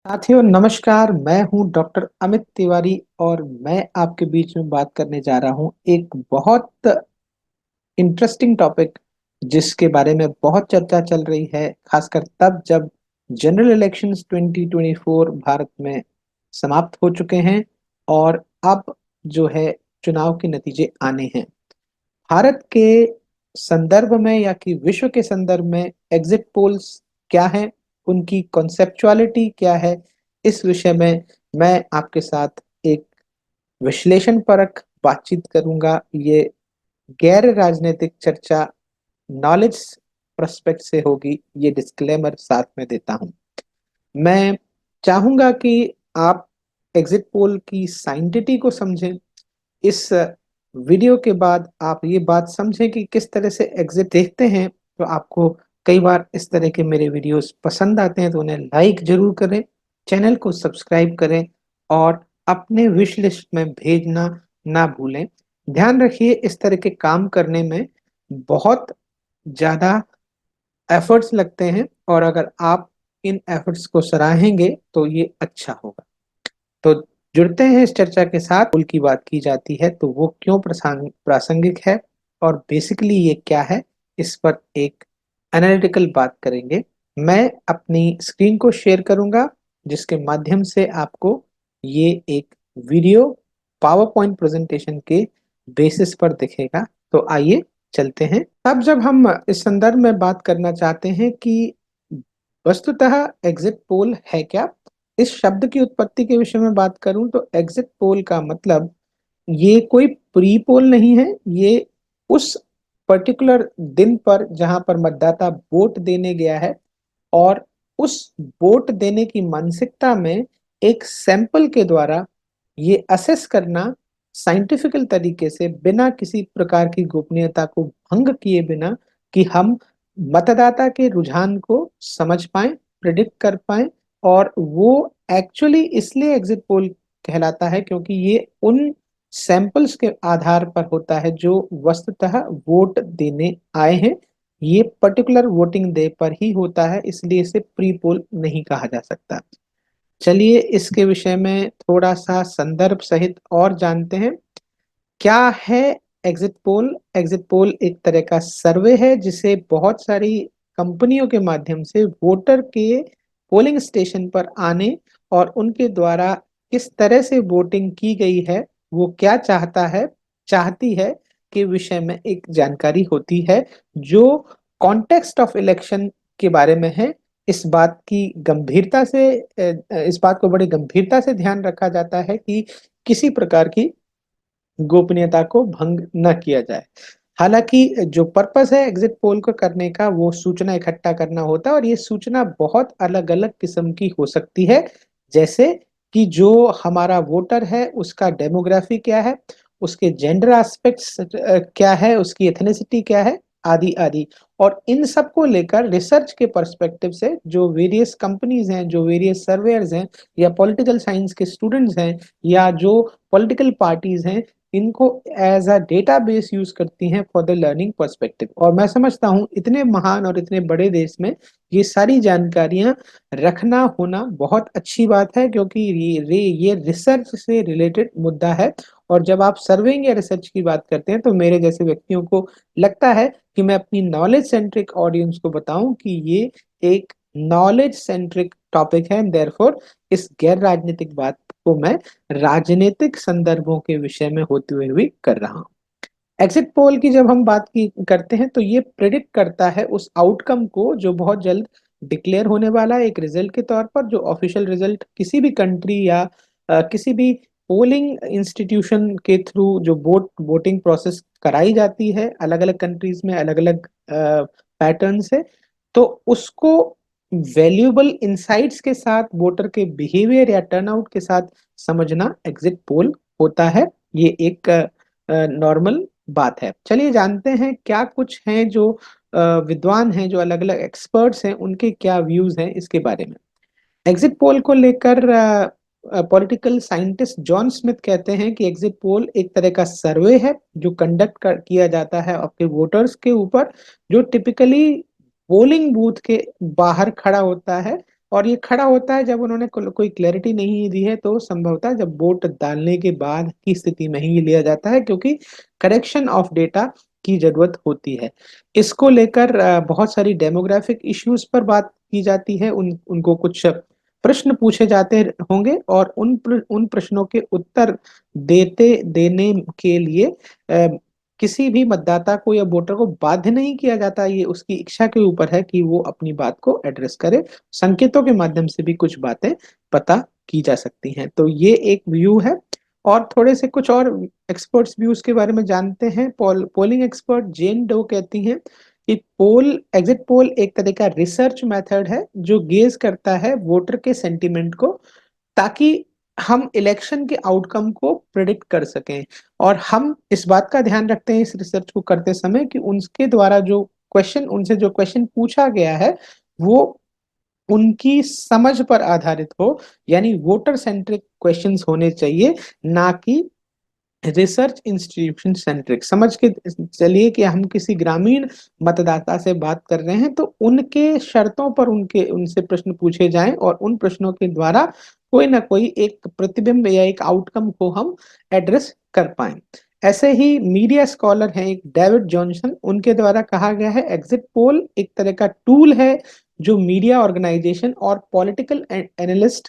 साथियों नमस्कार। मैं हूं डॉक्टर अमित तिवारी और मैं आपके बीच में बात करने जा रहा हूं एक बहुत इंटरेस्टिंग टॉपिक जिसके बारे में बहुत चर्चा चल रही है, खासकर तब जब जनरल इलेक्शंस 2024 भारत में समाप्त हो चुके हैं और अब जो है चुनाव के नतीजे आने हैं। भारत के संदर्भ में या कि विश्व के संदर्भ में एग्जिट पोल्स क्या है, उनकी कॉन्सेप्चुअलिटी क्या है, इस विषय में मैं आपके साथ एक विश्लेषण परक बातचीत करूंगा। ये गैर राजनीतिक चर्चा नॉलेज प्रोस्पेक्ट से होगी, ये डिस्क्लेमर साथ में देता हूं। मैं चाहूंगा कि आप एग्जिट पोल की साइंटिटी को समझें। इस वीडियो के बाद आप ये बात समझें कि किस तरह से एग्जिट देखते हैं। तो आपको कई बार इस तरह के मेरे वीडियोस पसंद आते हैं तो उन्हें लाइक जरूर करें, चैनल को सब्सक्राइब करें और अपने विश लिस्ट में भेजना ना भूलें। ध्यान रखिए, इस तरह के काम करने में बहुत ज़्यादा एफर्ट्स लगते हैं और अगर आप इन एफर्ट्स को सराहेंगे तो ये अच्छा होगा। तो जुड़ते हैं इस चर्चा के साथ। पुल की बात की जाती है तो वो क्यों प्रासंगिक है और बेसिकली ये क्या है, इस पर एक एनालिटिकल बात करेंगे। मैं अपनी स्क्रीन को शेयर करूंगा जिसके माध्यम से आपको ये एक वीडियो पावर पॉइंट प्रेजेंटेशन के बेसिस पर दिखेगा। तो आइए चलते हैं। अब जब हम इस संदर्भ में बात करना चाहते हैं कि वस्तुतः एग्जिट पोल है क्या, इस शब्द की उत्पत्ति के विषय में बात करूं तो एग्जिट पोल का मतलब ये कोई प्री पोल नहीं है। ये उस पर्टिकुलर दिन पर जहां पर मतदाता वोट देने गया है और उस वोट देने की मानसिकता में एक सैंपल के द्वारा ये असेस करना साइंटिफिकल तरीके से, बिना किसी प्रकार की गोपनीयता को भंग किए बिना, कि हम मतदाता के रुझान को समझ पाए, प्रिडिक्ट कर पाए। और वो एक्चुअली इसलिए एग्जिट पोल कहलाता है क्योंकि ये उन सैंपल्स के आधार पर होता है जो वस्तुतः वोट देने आए हैं। ये पर्टिकुलर वोटिंग डे पर ही होता है, इसलिए इसे प्री पोल नहीं कहा जा सकता। चलिए इसके विषय में थोड़ा सा संदर्भ सहित और जानते हैं। क्या है एग्जिट पोल? एग्जिट पोल एक तरह का सर्वे है जिसे बहुत सारी कंपनियों के माध्यम से वोटर के पोलिंग स्टेशन पर आने और उनके द्वारा किस तरह से वोटिंग की गई है, वो क्या चाहता है, चाहती है, के विषय में एक जानकारी होती है जो कॉन्टेक्स्ट ऑफ इलेक्शन के बारे में है। इस बात की गंभीरता से इस बात को बड़ी गंभीरता से ध्यान रखा जाता है कि किसी प्रकार की गोपनीयता को भंग न किया जाए। हालांकि जो पर्पस है एग्जिट पोल को करने का वो सूचना इकट्ठा करना होता है और ये सूचना बहुत अलग अलग किस्म की हो सकती है। जैसे कि जो हमारा वोटर है उसका डेमोग्राफी क्या है, उसके जेंडर एस्पेक्ट्स क्या है, उसकी एथनिसिटी क्या है, आदि आदि। और इन सब को लेकर रिसर्च के पर्सपेक्टिव से जो वेरियस कंपनीज हैं, जो वेरियस सर्वेयर्स हैं, या पॉलिटिकल साइंस के स्टूडेंट्स हैं, या जो पॉलिटिकल पार्टीज हैं, इनको एज अ डेटाबेस यूज करती हैं फॉर द लर्निंग पर्सपेक्टिव। और मैं समझता हूँ इतने महान और इतने बड़े देश में ये सारी जानकारियां रखना होना बहुत अच्छी बात है, क्योंकि ये रिसर्च से रिलेटेड मुद्दा है। और जब आप सर्वेइंग या रिसर्च की बात करते हैं तो मेरे जैसे व्यक्तियों को लगता है कि मैं अपनी नॉलेज सेंट्रिक ऑडियंस को बताऊं कि ये एक नॉलेज सेंट्रिक टॉपिक है। देयरफॉर इस गैर राजनीतिक बात को मैं राजनीतिक संदर्भों के विषय में होते हुए भी कर रहा हूँ। एग्जिट पोल की जब हम बात की करते हैं तो ये प्रिडिक्ट करता है उस आउटकम को जो बहुत जल्द डिक्लेयर होने वाला है एक रिजल्ट के तौर पर, जो ऑफिशियल रिजल्ट किसी भी कंट्री या किसी भी पोलिंग इंस्टीट्यूशन के थ्रू जो वोटिंग प्रोसेस कराई जाती है अलग अलग कंट्रीज में अलग अलग पैटर्न से। तो उसको वैल्यूएबल इंसाइट्स के साथ, वोटर के बिहेवियर या टर्नआउट के साथ समझना एग्जिट पोल होता है। ये एक नॉर्मल बात है। चलिए जानते हैं क्या कुछ हैं जो विद्वान हैं, जो अलग अलग एक्सपर्ट्स हैं, उनके क्या व्यूज हैं इसके बारे में। एग्जिट पोल को लेकर पॉलिटिकल साइंटिस्ट जॉन स्मिथ कहते हैं कि एग्जिट पोल एक तरह का सर्वे है जो किया जाता है आपके वोटर्स के ऊपर, जो टिपिकली पोलिंग बूथ के बाहर खड़ा होता है और ये खड़ा होता है जब उन्होंने कोई क्लैरिटी नहीं दी है, तो संभवतः जब वोट डालने के बाद की स्थिति में ही लिया जाता है, क्योंकि करेक्शन ऑफ डेटा की जरूरत होती है। इसको लेकर बहुत सारी डेमोग्राफिक इश्यूज पर बात की जाती है, उनको कुछ प्रश्न पूछे जाते होंगे, और उन प्रश्नों के उत्तर देने के लिए किसी भी मतदाता को या वोटर को बाध्य नहीं किया जाता। ये उसकी इच्छा के ऊपर है कि वो अपनी बात को एड्रेस करे। संकेतों के माध्यम से भी कुछ बातें पता की जा सकती हैं। तो ये एक व्यू है। और थोड़े से कुछ और एक्सपर्ट्स व्यूज के बारे में जानते हैं। पोलिंग एक्सपर्ट जेन डो कहती हैं कि एग्जिट पोल एक तरह का रिसर्च मेथड है जो गेज करता है वोटर के सेंटिमेंट को, ताकि हम इलेक्शन के आउटकम को प्रिडिक्ट कर सकें। और हम इस बात का ध्यान रखते हैं इस रिसर्च को करते समय कि उनके द्वारा जो उनसे जो क्वेश्चन पूछा गया है वो उनकी समझ पर आधारित हो, यानी वोटर सेंट्रिक क्वेश्चंस होने चाहिए, ना कि रिसर्च इंस्टीट्यूशन सेंट्रिक। समझ के चलिए कि हम किसी ग्रामीण मतदाता से बात कर रहे हैं, तो उनके शर्तों पर उनके उनसे प्रश्न पूछे जाएं और उन प्रश्नों के द्वारा कोई ना कोई एक प्रतिबिंब या एक आउटकम को हम एड्रेस कर पाए। ऐसे ही मीडिया स्कॉलर हैं एक डेविड जॉनसन, उनके द्वारा कहा गया है एग्जिट पोल एक तरह का टूल है जो मीडिया ऑर्गेनाइजेशन और पॉलिटिकल एनालिस्ट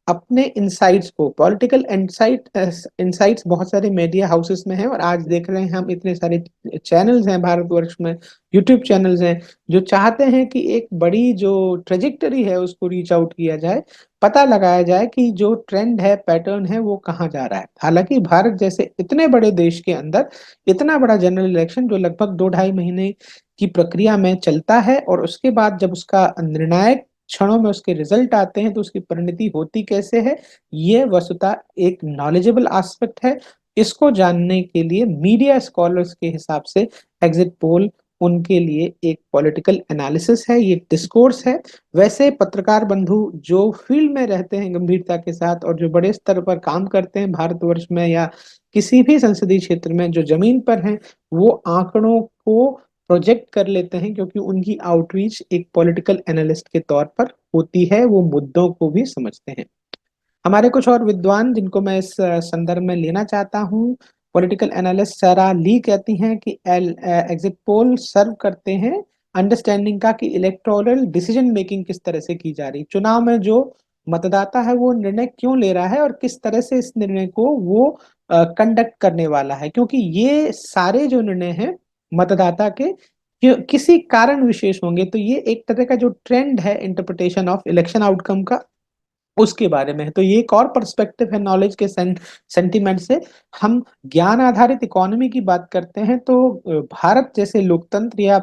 अपने इंसाइट्स को, पॉलिटिकल इंसाइट्स बहुत सारे मीडिया हाउसेस में हैं, और आज देख रहे हैं हम इतने सारे चैनल्स हैं भारतवर्ष में, यूट्यूब चैनल्स हैं जो चाहते हैं कि एक बड़ी जो ट्रेजेक्टरी है उसको रीच आउट किया जाए, पता लगाया जाए कि जो ट्रेंड है, पैटर्न है, वो कहाँ जा रहा है। हालांकि भारत जैसे इतने बड़े देश के अंदर इतना बड़ा जनरल इलेक्शन जो लगभग 2 ढाई महीने की प्रक्रिया में चलता है, और उसके बाद जब उसका निर्णायक क्षणों में उसके रिजल्ट आते हैं तो उसकी परिणति होती कैसे है, ये वस्तुतः एक नॉलेजेबल एस्पेक्ट है। इसको जानने के लिए मीडिया स्कॉलर्स के हिसाब से एग्जिट पोल उनके लिए एक पॉलिटिकल एनालिसिस है, ये डिस्कोर्स है। वैसे पत्रकार बंधु जो फील्ड में रहते हैं गंभीरता के साथ और जो बड़े स्तर पर काम करते हैं भारतवर्ष में या किसी भी संसदीय क्षेत्र में, जो जमीन पर हैं, वो आंकड़ों को प्रोजेक्ट कर लेते हैं, क्योंकि उनकी आउटरीच एक पॉलिटिकल एनालिस्ट के तौर पर होती है, वो मुद्दों को भी समझते हैं। हमारे कुछ और विद्वान जिनको मैं इस संदर्भ में लेना चाहता हूँ, पॉलिटिकल एनालिस्ट सारा ली कहती हैं कि एग्जिट पोल सर्व करते हैं अंडरस्टैंडिंग का कि इलेक्टोरल डिसीजन मेकिंग किस तरह से की जा रही, चुनाव में जो मतदाता है वो निर्णय क्यों ले रहा है और किस तरह से इस निर्णय को वो कंडक्ट करने वाला है, क्योंकि ये सारे जो निर्णय हैं मतदाता के किसी कारण विशेष होंगे। तो ये एक तरह का जो ट्रेंड है इंटरप्रिटेशन ऑफ इलेक्शन आउटकम का, उसके बारे में है। तो ये एक और पर्सपेक्टिव है नॉलेज के सेंटिमेंट से। हम ज्ञान आधारित इकोनॉमी की बात करते हैं, तो भारत जैसे लोकतंत्र या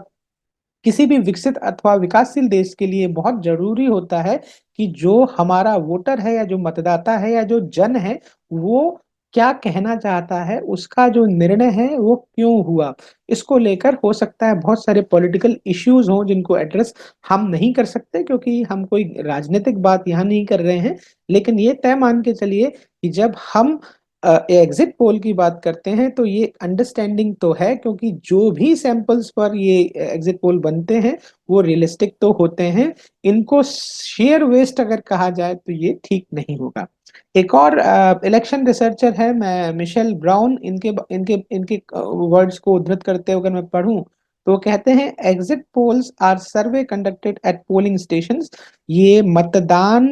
किसी भी विकसित अथवा विकासशील देश के लिए बहुत जरूरी होता है कि जो हमारा वोटर है या जो मतदाता है या जो जन है, वो क्या कहना चाहता है, उसका जो निर्णय है वो क्यों हुआ। इसको लेकर हो सकता है बहुत सारे पॉलिटिकल इश्यूज हों जिनको एड्रेस हम नहीं कर सकते, क्योंकि हम कोई राजनीतिक बात यहाँ नहीं कर रहे हैं। लेकिन ये तय मान के चलिए कि जब हम एग्जिट पोल की बात करते हैं तो ये अंडरस्टैंडिंग तो है, क्योंकि जो भी सैंपल्स पर ये एग्जिट पोल बनते हैं वो रियलिस्टिक तो होते हैं। इनको शेयर वेस्ट अगर कहा जाए तो ये ठीक नहीं होगा। एक और इलेक्शन रिसर्चर है मैं मिशेल ब्राउन, इनके इनके इनके वर्ड्स को उद्धृत करते हुए अगर मैं पढ़ूं तो वो कहते हैं exit polls are survey conducted at polling stations. ये मतदान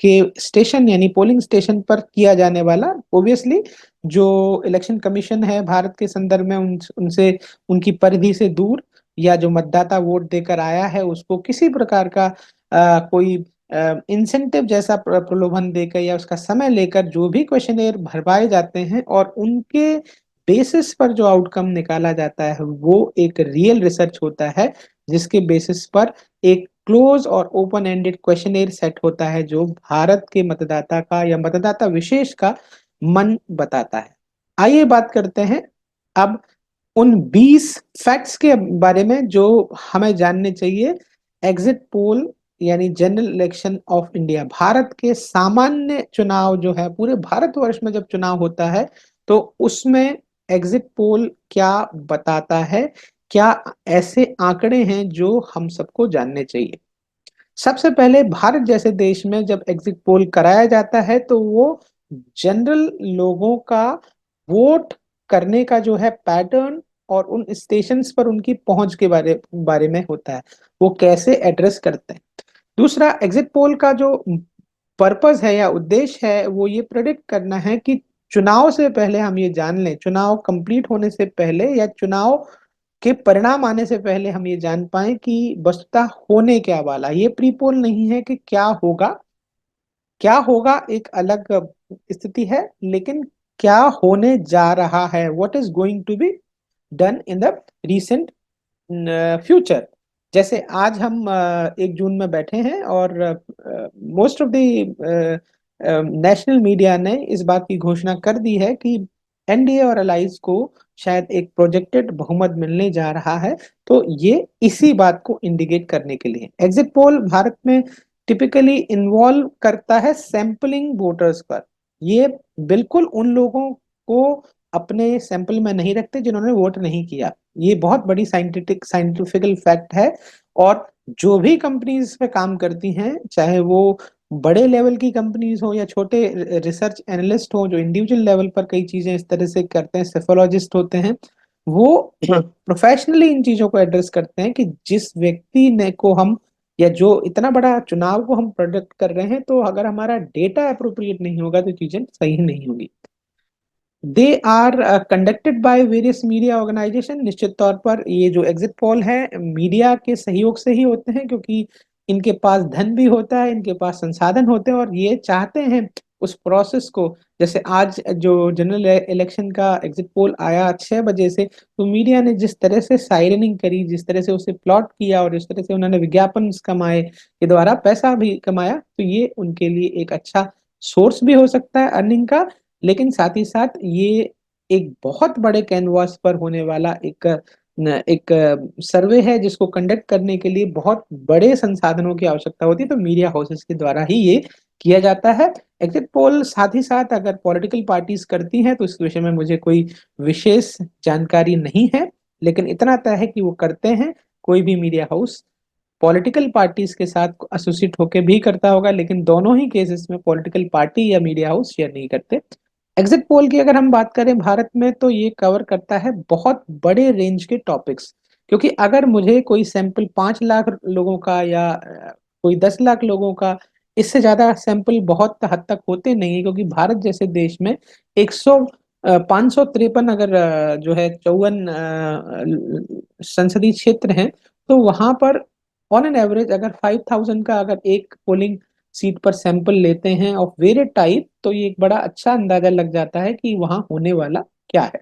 के स्टेशन यानी पोलिंग स्टेशन पर किया जाने वाला, ओबियसली जो इलेक्शन कमीशन है भारत के संदर्भ में उनसे उनकी परिधि से दूर, या जो मतदाता वोट देकर आया है उसको किसी प्रकार का कोई इंसेंटिव जैसा प्रलोभन देकर या उसका समय लेकर जो भी क्वेश्चनेयर भरवाए जाते हैं और उनके बेसिस पर जो आउटकम निकाला जाता है वो एक रियल रिसर्च होता है, जिसके बेसिस पर एक क्लोज और ओपन एंडेड क्वेश्चनेयर सेट होता है जो भारत के मतदाता का या मतदाता विशेष का मन बताता है। आइए बात करते हैं अब उन 20 फैक्ट्स के बारे में जो हमें जानने चाहिए एग्जिट पोल यानी general election of India, Bharat के सामान्य चुनाव जो है पूरे भारतवर्ष में जब चुनाव होता है तो उसमें एग्जिट पोल क्या बताता है, क्या ऐसे आंकड़े हैं जो हम सबको जानने चाहिए। सबसे पहले भारत जैसे देश में जब एग्ज़िट पोल कराया जाता है, तो वो जनरल लोगों का वोट करने का जो है पैटर्न और उन स्टेशंस पर उनकी पहुँच के बारे बारे में होता है। वो कैसे एड्रेस करते हैं। दूसरा एग्ज़िट पोल का जो पर्पज़ है या उद्देश्य है, वो ये प्रेडिक्ट करना है कि चुनाव से पहले हम ये जान लें, चुनाव कंप्लीट होने से पहले या चुनाव के परिणाम आने से पहले हम ये जान पाएँ कि वस्तुतः होने क्या वाला है। ये प्री पोल नहीं है कि क्या होगा एक अलग स्थिति है, लेकिन क्या होने जा रहा है, what is going to be done in the recent future. जैसे आज हम 1 जून में बैठे हैं और most of the national media ने इस बात की घोषणा कर दी है कि एनडीए और अलाइज को शायद एक प्रोजेक्टेड बहुमत मिलने जा रहा है। तो ये इसी बात को इंडिकेट करने के लिए एग्जिट पोल भारत में टिपिकली इन्वॉल्व करता है सैंपलिंग वोटर्स पर। ये बिल्कुल उन लोगों को अपने सैंपल में नहीं रखते जिन्होंने वोट नहीं किया। ये बहुत बड़ी साइंटिफिकल फैक्ट है। और जो भी कंपनीज इस पे काम करती हैं, चाहे वो बड़े लेवल की कंपनीज हो या छोटे रिसर्च एनालिस्ट हो जो इंडिविजुअल लेवल पर कई चीजें इस तरह से करते हैं, सेफोलॉजिस्ट होते हैं, वो प्रोफेशनली इन चीजों को एड्रेस करते हैं कि जिस व्यक्ति ने को हम या जो इतना बड़ा चुनाव को हम प्रोडक्ट कर रहे हैं, तो अगर हमारा डेटा अप्रोप्रिएट नहीं होगा तो चीजें सही नहीं होगी। They are conducted by various media organisation. निश्चित तौर पर ये जो एग्जिट पोल है मीडिया के सहयोग से ही होते हैं, क्योंकि इनके पास धन भी होता है, इनके पास संसाधन होते हैं और ये चाहते हैं उस प्रोसेस को। जैसे आज जो जनरल इलेक्शन का एग्जिट पोल आया 6 बजे से, तो मीडिया ने जिस तरह से साइरनिंग करी, जिस तरह से उसे प्लॉट किया और जिस तरह से उन्होंने विज्ञापन कमाए के द्वारा पैसा भी कमाया, तो ये उनके लिए एक अच्छा सोर्स भी हो सकता है अर्निंग का। लेकिन साथ ही साथ ये एक बहुत बड़े कैनवास पर होने वाला एक सर्वे है जिसको कंडक्ट करने के लिए बहुत बड़े संसाधनों की आवश्यकता होती है, तो मीडिया हाउसेस के द्वारा ही ये किया जाता है। एग्जिट पोल साथ ही साथ अगर पॉलिटिकल पार्टीज करती हैं तो इस विषय में मुझे कोई विशेष जानकारी नहीं है, लेकिन इतना तय है कि वो करते हैं। कोई भी मीडिया हाउस पॉलिटिकल पार्टीज के साथ एसोसिएट होकर भी करता होगा, लेकिन दोनों ही केसेस में पॉलिटिकल पार्टी या मीडिया हाउस शेयर नहीं करते। एग्जिट पोल की अगर हम बात करें भारत में, तो ये कवर करता है बहुत बड़े रेंज के टॉपिक्स। क्योंकि अगर मुझे कोई सैंपल 5 लाख लोगों का या कोई 10 लाख लोगों का, इससे ज्यादा सैंपल बहुत हद तक होते नहीं है, क्योंकि भारत जैसे देश में 553 अगर जो है 54 संसदीय क्षेत्र हैं, तो वहां पर ऑन एन एवरेज अगर 5000 का अगर एक पोलिंग सीट पर सैंपल लेते हैं ऑफ वेरियड टाइप, तो ये एक बड़ा अच्छा अंदाजा लग जाता है कि वहां होने वाला क्या है।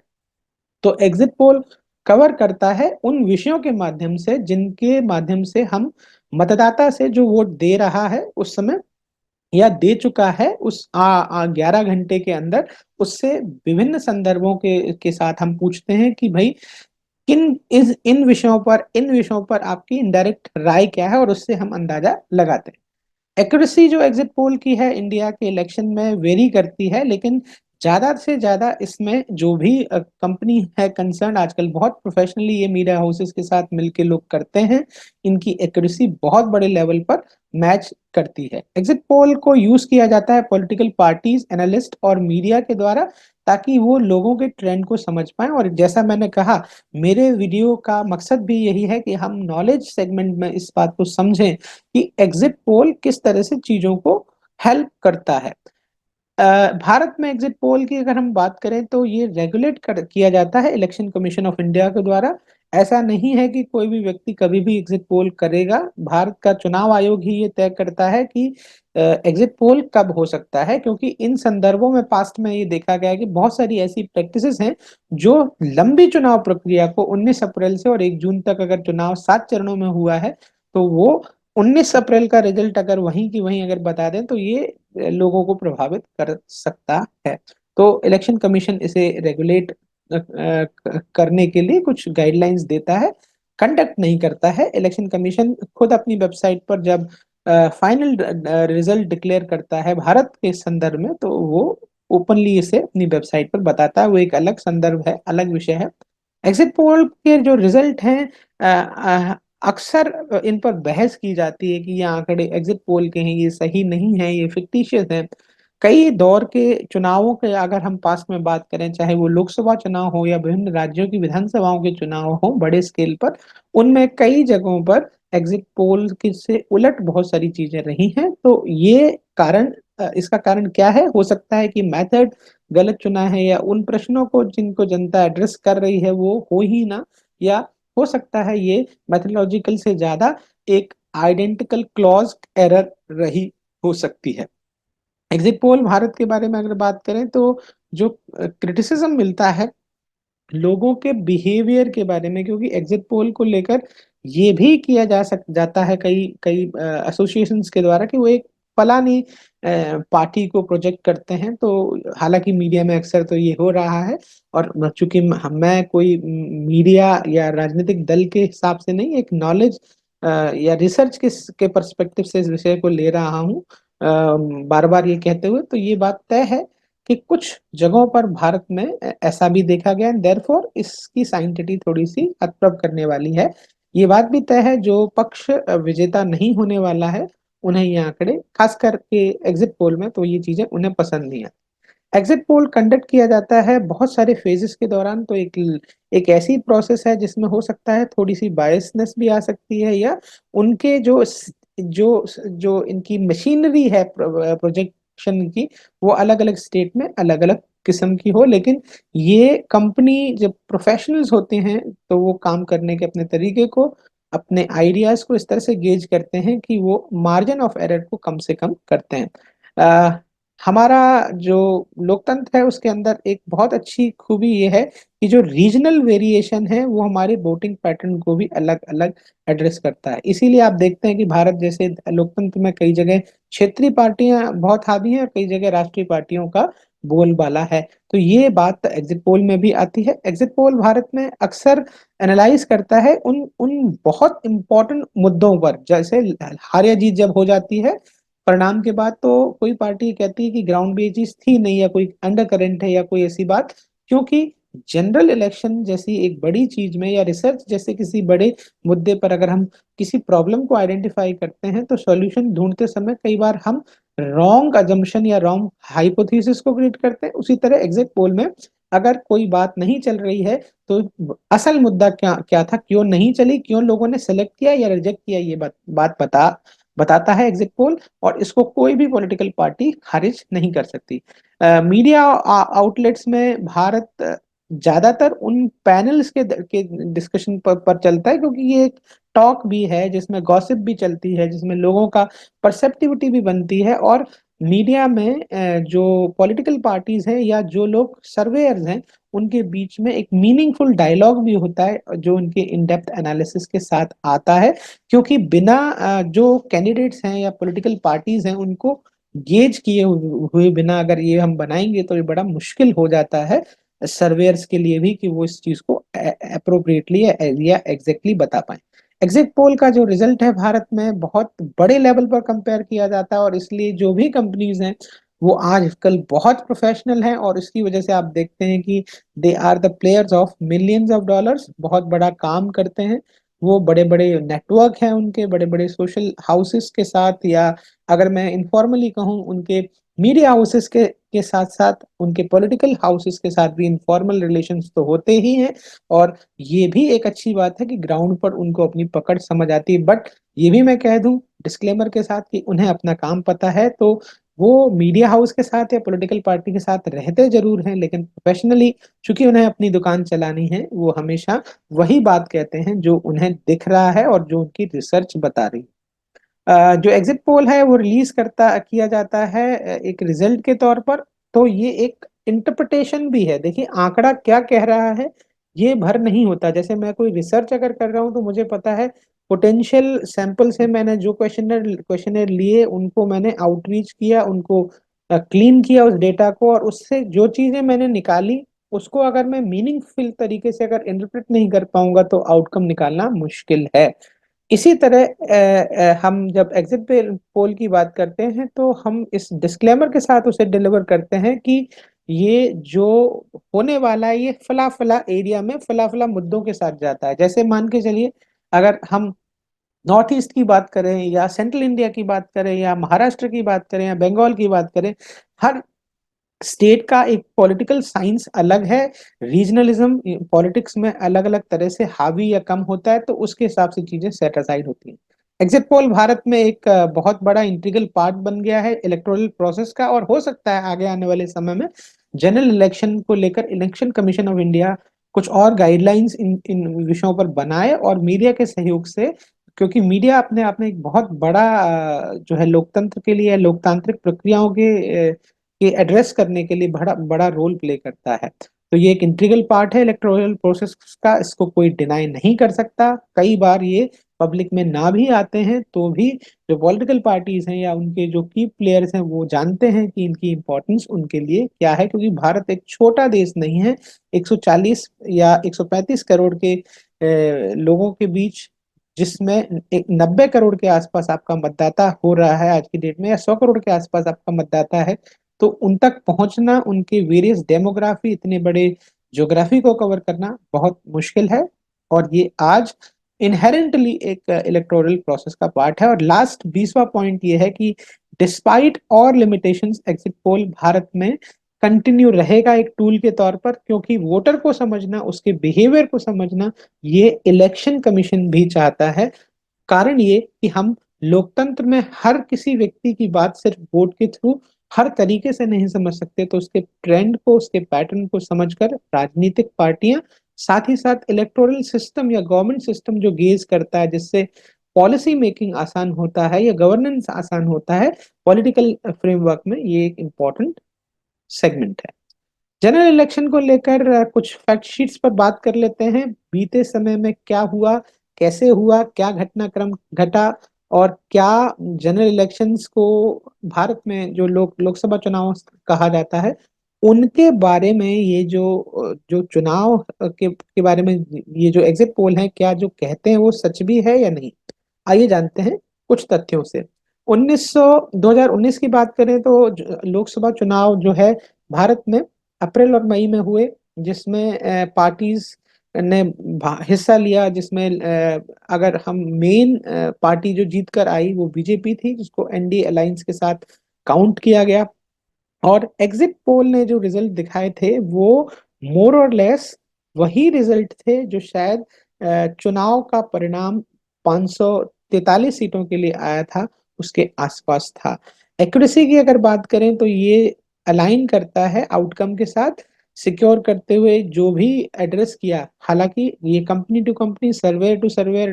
तो एग्जिट पोल कवर करता है उन विषयों के माध्यम से जिनके माध्यम से हम मतदाता से जो वोट दे रहा है उस समय या दे चुका है उस 11 घंटे के अंदर, उससे विभिन्न संदर्भों के साथ हम पूछते हैं कि भाई इन विषयों पर आपकी इनडायरेक्ट राय क्या है, और उससे हम अंदाजा लगाते हैं। एक्यूरेसी जो एग्जिट पोल की है इंडिया के इलेक्शन में वेरी करती है, लेकिन ज्यादा से ज्यादा इसमें जो भी कंपनी है कंसर्न, आजकल बहुत प्रोफेशनली ये मीडिया हाउसेस के साथ मिलके लोग करते हैं, इनकी एक्यूरेसी बहुत बड़े लेवल पर मैच करती है। एग्जिट पोल को यूज किया जाता है पॉलिटिकल पार्टीज, एनालिस्ट और मीडिया के द्वारा, ताकि वो लोगों के ट्रेंड को समझ पाए। और जैसा मैंने कहा, मेरे वीडियो का मकसद भी यही है कि हम नॉलेज सेगमेंट में इस बात को समझें कि एग्जिट पोल किस तरह से चीजों को हेल्प करता है। भारत में एग्जिट पोल की अगर हम बात करें, तो ये किया जाता है इलेक्शन कमीशन ऑफ इंडिया के द्वारा। ऐसा नहीं है कि कोई भी व्यक्ति कभी भी एग्जिट पोल करेगा। भारत का चुनाव आयोग ही ये तय करता है कि एग्जिट पोल कब हो सकता है, क्योंकि इन संदर्भों में पास्ट में ये देखा गया है कि बहुत सारी ऐसी प्रैक्टिसेस हैं जो लंबी चुनाव प्रक्रिया को 19 अप्रैल से और 1 जून तक अगर चुनाव 7 चरणों में हुआ है, तो वो 19 अप्रैल का रिजल्ट अगर वहीं की वहीं अगर बता दें, तो ये लोगों को प्रभावित कर सकता है। तो इलेक्शन कमीशन इसे रेगुलेट करने के लिए कुछ गाइडलाइंस देता है, कंडक्ट नहीं करता है। इलेक्शन कमीशन खुद अपनी वेबसाइट पर जब फाइनल रिजल्ट डिक्लेयर करता है भारत के संदर्भ में, तो वो ओपनली इसे अपनी वेबसाइट पर बताता है। वो एक अलग संदर्भ है, अलग विषय है। एग्जिट पोल के जो रिजल्ट हैं अक्सर इन पर बहस की जाती है कि ये आंकड़े एग्जिट पोल के हैं, ये सही नहीं है, ये फिक्टिशियस हैं। कई दौर के चुनावों के अगर हम पास्ट में बात करें, चाहे वो लोकसभा चुनाव हो या विभिन्न राज्यों की विधानसभाओं के चुनाव हो बड़े स्केल पर, उनमें कई जगहों पर एग्जिट पोल के से उलट बहुत सारी चीजें रही हैं। तो ये कारण इसका कारण क्या है? हो सकता है कि मेथड गलत चुना है, या उन प्रश्नों को जिनको जनता एड्रेस कर रही है वो हो ही ना, या हो सकता है ये मैथोलॉजिकल से ज्यादा एक आइडेंटिकल क्लॉज एरर रही हो सकती है। एग्जिट पोल भारत के बारे में अगर बात करें तो जो क्रिटिसिज्म मिलता है लोगों के बिहेवियर के बारे में, क्योंकि एग्जिट पोल को लेकर ये भी किया जाता है कई कई एसोसिएशंस के द्वारा कि वो एक फलानी पार्टी को प्रोजेक्ट करते हैं। तो हालांकि मीडिया में अक्सर तो ये हो रहा है, और चूंकि मैं कोई मीडिया या राजनीतिक दल के हिसाब से नहीं, एक नॉलेज या रिसर्च के पर्सपेक्टिव से इस विषय को ले रहा हूँ, बार बार ये कहते हुए, तो ये बात तय है कि कुछ जगहों पर भारत में ऐसा भी देखा गया, देयरफॉर इसकी साइंटिटी थोड़ी सी अप्रूव करने वाली है। ये बात भी तय है जो पक्ष विजेता नहीं होने वाला है, उन्हें ये आंकड़े खास करके एग्जिट पोल में तो ये चीजें उन्हें पसंद नहीं आती। एग्जिट पोल कंडक्ट किया जाता है बहुत सारे फेजेस के दौरान। तो एक ऐसी प्रोसेस है जिसमें हो सकता है थोड़ी सी बायसनेस भी आ सकती है, या उनके जो जो इनकी मशीनरी है प्रोजेक्शन की, वो अलग अलग स्टेट में अलग अलग किस्म की हो। लेकिन ये कंपनी जब प्रोफेशनल्स होते हैं तो वो काम करने के अपने तरीके को, अपने आइडियाज को इस तरह से गेज करते हैं कि वो मार्जिन ऑफ एरर को कम से कम करते हैं। हमारा जो लोकतंत्र है उसके अंदर एक बहुत अच्छी खूबी ये है कि जो रीजनल वेरिएशन है वो हमारे वोटिंग पैटर्न को भी अलग अलग एड्रेस करता है। इसीलिए आप देखते हैं कि भारत जैसे लोकतंत्र में कई जगह क्षेत्रीय पार्टियां बहुत हावी हैं और कई जगह राष्ट्रीय पार्टियों का बोलबाला है। तो ये बात एग्जिट पोल में भी आती है। एग्जिट पोल भारत में अक्सर एनालाइज करता है उन उन बहुत इंपॉर्टेंट मुद्दों पर, जैसे हार या जीत जब हो जाती है परिणाम के बाद, तो कोई पार्टी कहती है कि ग्राउंड बेसिस थी नहीं, या कोई अंडर करंट है, या कोई ऐसी बात। क्योंकि जनरल इलेक्शन जैसी एक बड़ी चीज में, या रिसर्च जैसे किसी बड़े मुद्दे पर अगर हम किसी प्रॉब्लम को आइडेंटिफाई करते हैं तो सॉल्यूशन ढूंढते समय कई बार हम रॉन्ग अजम्पशन या रॉन्ग हाइपोथेसिस को क्रिएट करते हैं। उसी तरह एग्जिट पोल में अगर कोई बात नहीं चल रही है तो असल मुद्दा क्या क्या था, क्यों नहीं चली, क्यों लोगों ने सेलेक्ट किया या रिजेक्ट किया, ये बात बताता है एग्जिट पोल। और इसको कोई भी पॉलिटिकल पार्टी खारिज नहीं कर सकती। मीडिया आउटलेट्स में भारत ज्यादातर उन पैनल्स के डिस्कशन पर चलता है, क्योंकि ये एक टॉक भी है जिसमें गॉसिप भी चलती है, जिसमें लोगों का परसेप्टिविटी भी बनती है। और मीडिया में जो पॉलिटिकल पार्टीज हैं या जो लोग सर्वेयर्स हैं उनके बीच में एक मीनिंगफुल डायलॉग भी होता है जो उनके इन डेप्थ एनालिसिस के साथ आता है। क्योंकि बिना जो कैंडिडेट्स हैं या पॉलिटिकल पार्टीज हैं उनको गेज किए हुए बिना अगर ये हम बनाएंगे तो ये बड़ा मुश्किल हो जाता है सर्वेयर्स के लिए भी कि वो इस चीज को अप्रोप्रिएटली या एग्जैक्टली बता पाए। एग्जिट पोल का जो रिजल्ट है भारत में बहुत बड़े लेवल पर कंपेयर किया जाता है, और इसलिए जो भी कंपनीज हैं वो आजकल बहुत प्रोफेशनल हैं, और इसकी वजह से आप देखते हैं कि they are the players of millions of dollars, बहुत बड़ा काम करते हैं। वो बड़े बड़े नेटवर्क हैं उनके, बड़े बड़े सोशल हाउसेस के साथ, या अगर मैं इनफॉर्मली कहूँ उनके मीडिया हाउसेस के साथ साथ उनके पॉलिटिकल हाउसेस के साथ भी इनफॉर्मल रिलेशंस तो होते ही हैं। और ये भी एक अच्छी बात है कि ग्राउंड पर उनको अपनी पकड़ समझ आती है। बट ये भी मैं कह दूं डिस्क्लेमर के साथ कि उन्हें अपना काम पता है, तो वो मीडिया हाउस के साथ या पॉलिटिकल पार्टी के साथ रहते जरूर हैं, लेकिन प्रोफेशनली चूंकि उन्हें अपनी दुकान चलानी है वो हमेशा वही बात कहते हैं जो उन्हें दिख रहा है और जो उनकी रिसर्च बता रही है। जो एग्जिट पोल है वो रिलीज करता किया जाता है एक रिजल्ट के तौर पर। तो ये एक इंटरप्रिटेशन भी है। देखिए आंकड़ा क्या कह रहा है ये भर नहीं होता। जैसे मैं कोई रिसर्च अगर कर रहा हूँ तो मुझे पता है पोटेंशियल सैंपल से मैंने जो क्वेश्चनर लिए उनको मैंने आउटरीच किया, उनको क्लीन किया उस डेटा को, और उससे जो चीजें मैंने निकाली उसको अगर मैं मीनिंगफुल तरीके से अगर इंटरप्रेट नहीं कर पाऊंगा तो आउटकम निकालना मुश्किल है। इसी तरह हम जब एग्जिट पोल की बात करते हैं तो हम इस डिस्क्लेमर के साथ उसे डिलीवर करते हैं कि ये जो होने वाला है ये फला फला एरिया में फला फला मुद्दों के साथ जाता है। जैसे मान के चलिए अगर हम नॉर्थ ईस्ट की बात करें या सेंट्रल इंडिया की बात करें या महाराष्ट्र की बात करें या बंगाल की बात करें, हर स्टेट का एक पॉलिटिकल साइंस अलग है। रीजनलिज्म पॉलिटिक्स में अलग अलग तरह से हावी या कम होता है, तो उसके हिसाब से चीजें सेट असाइड होती हैं। एग्जिट पोल भारत में एक बहुत बड़ा इंटीग्रल पार्ट बन गया है इलेक्टोरल प्रोसेस का, और हो सकता है आगे आने वाले समय में जनरल इलेक्शन को लेकर इलेक्शन कमीशन ऑफ इंडिया कुछ और गाइडलाइंस इन इन विषयों पर बनाए, और मीडिया के सहयोग से, क्योंकि मीडिया अपने आप में एक बहुत बड़ा जो है लोकतंत्र के लिए, लोकतांत्रिक प्रक्रियाओं के एड्रेस करने के लिए बड़ा बड़ा रोल प्ले करता है। तो ये एक इंटीग्रल पार्ट है इलेक्टोरल प्रोसेस का, इसको कोई डिनाई नहीं कर सकता। कई बार ये पब्लिक में ना भी आते हैं तो भी जो पॉलिटिकल पार्टीज हैं या उनके जो की प्लेयर्स हैं वो जानते हैं कि इनकी इंपॉर्टेंस उनके लिए क्या है, क्योंकि भारत एक छोटा देश नहीं है। 140 या 135 करोड़ के लोगों के बीच, जिसमें एक 90 करोड़ के आसपास आपका मतदाता हो रहा है आज की डेट में, या 100 करोड़ के आसपास आपका मतदाता है, तो उन तक पहुंचना, उनके वेरियस डेमोग्राफी, इतने बड़े ज्योग्राफी को कवर करना बहुत मुश्किल है। और ये आज इनहेरेंटली एक इलेक्टोरल प्रोसेस का पार्ट है। और लास्ट 20वां पॉइंट ये है कि डिस्पाइट और लिमिटेशंस, एग्जिट पोल भारत में कंटिन्यू रहेगा एक टूल के तौर पर, क्योंकि वोटर को समझना, उसके बिहेवियर को समझना, ये इलेक्शन कमीशन भी चाहता है। कारण ये कि हम लोकतंत्र में हर किसी व्यक्ति की बात सिर्फ वोट के थ्रू हर तरीके से नहीं समझ सकते, तो उसके ट्रेंड को, उसके पैटर्न को समझकर राजनीतिक पार्टियां, साथ ही साथ इलेक्टोरल सिस्टम या गवर्नमेंट सिस्टम जो गेज करता है, जिससे पॉलिसी मेकिंग आसान होता है या गवर्नेंस आसान होता है पॉलिटिकल फ्रेमवर्क में, ये एक इम्पोर्टेंट सेगमेंट है। जनरल इलेक्शन को लेकर कुछ फैक्ट शीट्स पर बात कर लेते हैं। बीते समय में क्या हुआ, कैसे हुआ, क्या घटनाक्रम घटा, और क्या जनरल इलेक्शंस को भारत में जो लोकसभा चुनाव कहा जाता है, उनके बारे में ये जो चुनाव के बारे में ये जो एग्जिट पोल है, क्या जो कहते हैं वो सच भी है या नहीं। आइए जानते हैं कुछ तथ्यों से। 2019 की बात करें तो लोकसभा चुनाव जो है भारत में अप्रैल और मई में हुए, जिसमें पार्टीज ने हिस्सा लिया, जिसमें अगर हम मेन पार्टी जो जीत कर आई वो बीजेपी थी, जिसको एनडीए अलायंस के साथ काउंट किया गया। और एग्जिट पोल ने जो रिजल्ट दिखाए थे वो मोर और लेस वही रिजल्ट थे जो शायद चुनाव का परिणाम 543 सीटों के लिए आया था, उसके आसपास था। एक्यूरेसी की अगर बात करें तो ये अलाइन करता है आउटकम के साथ, सिक्योर करते हुए जो भी एड्रेस किया। हालांकि ये company to company, survey to survey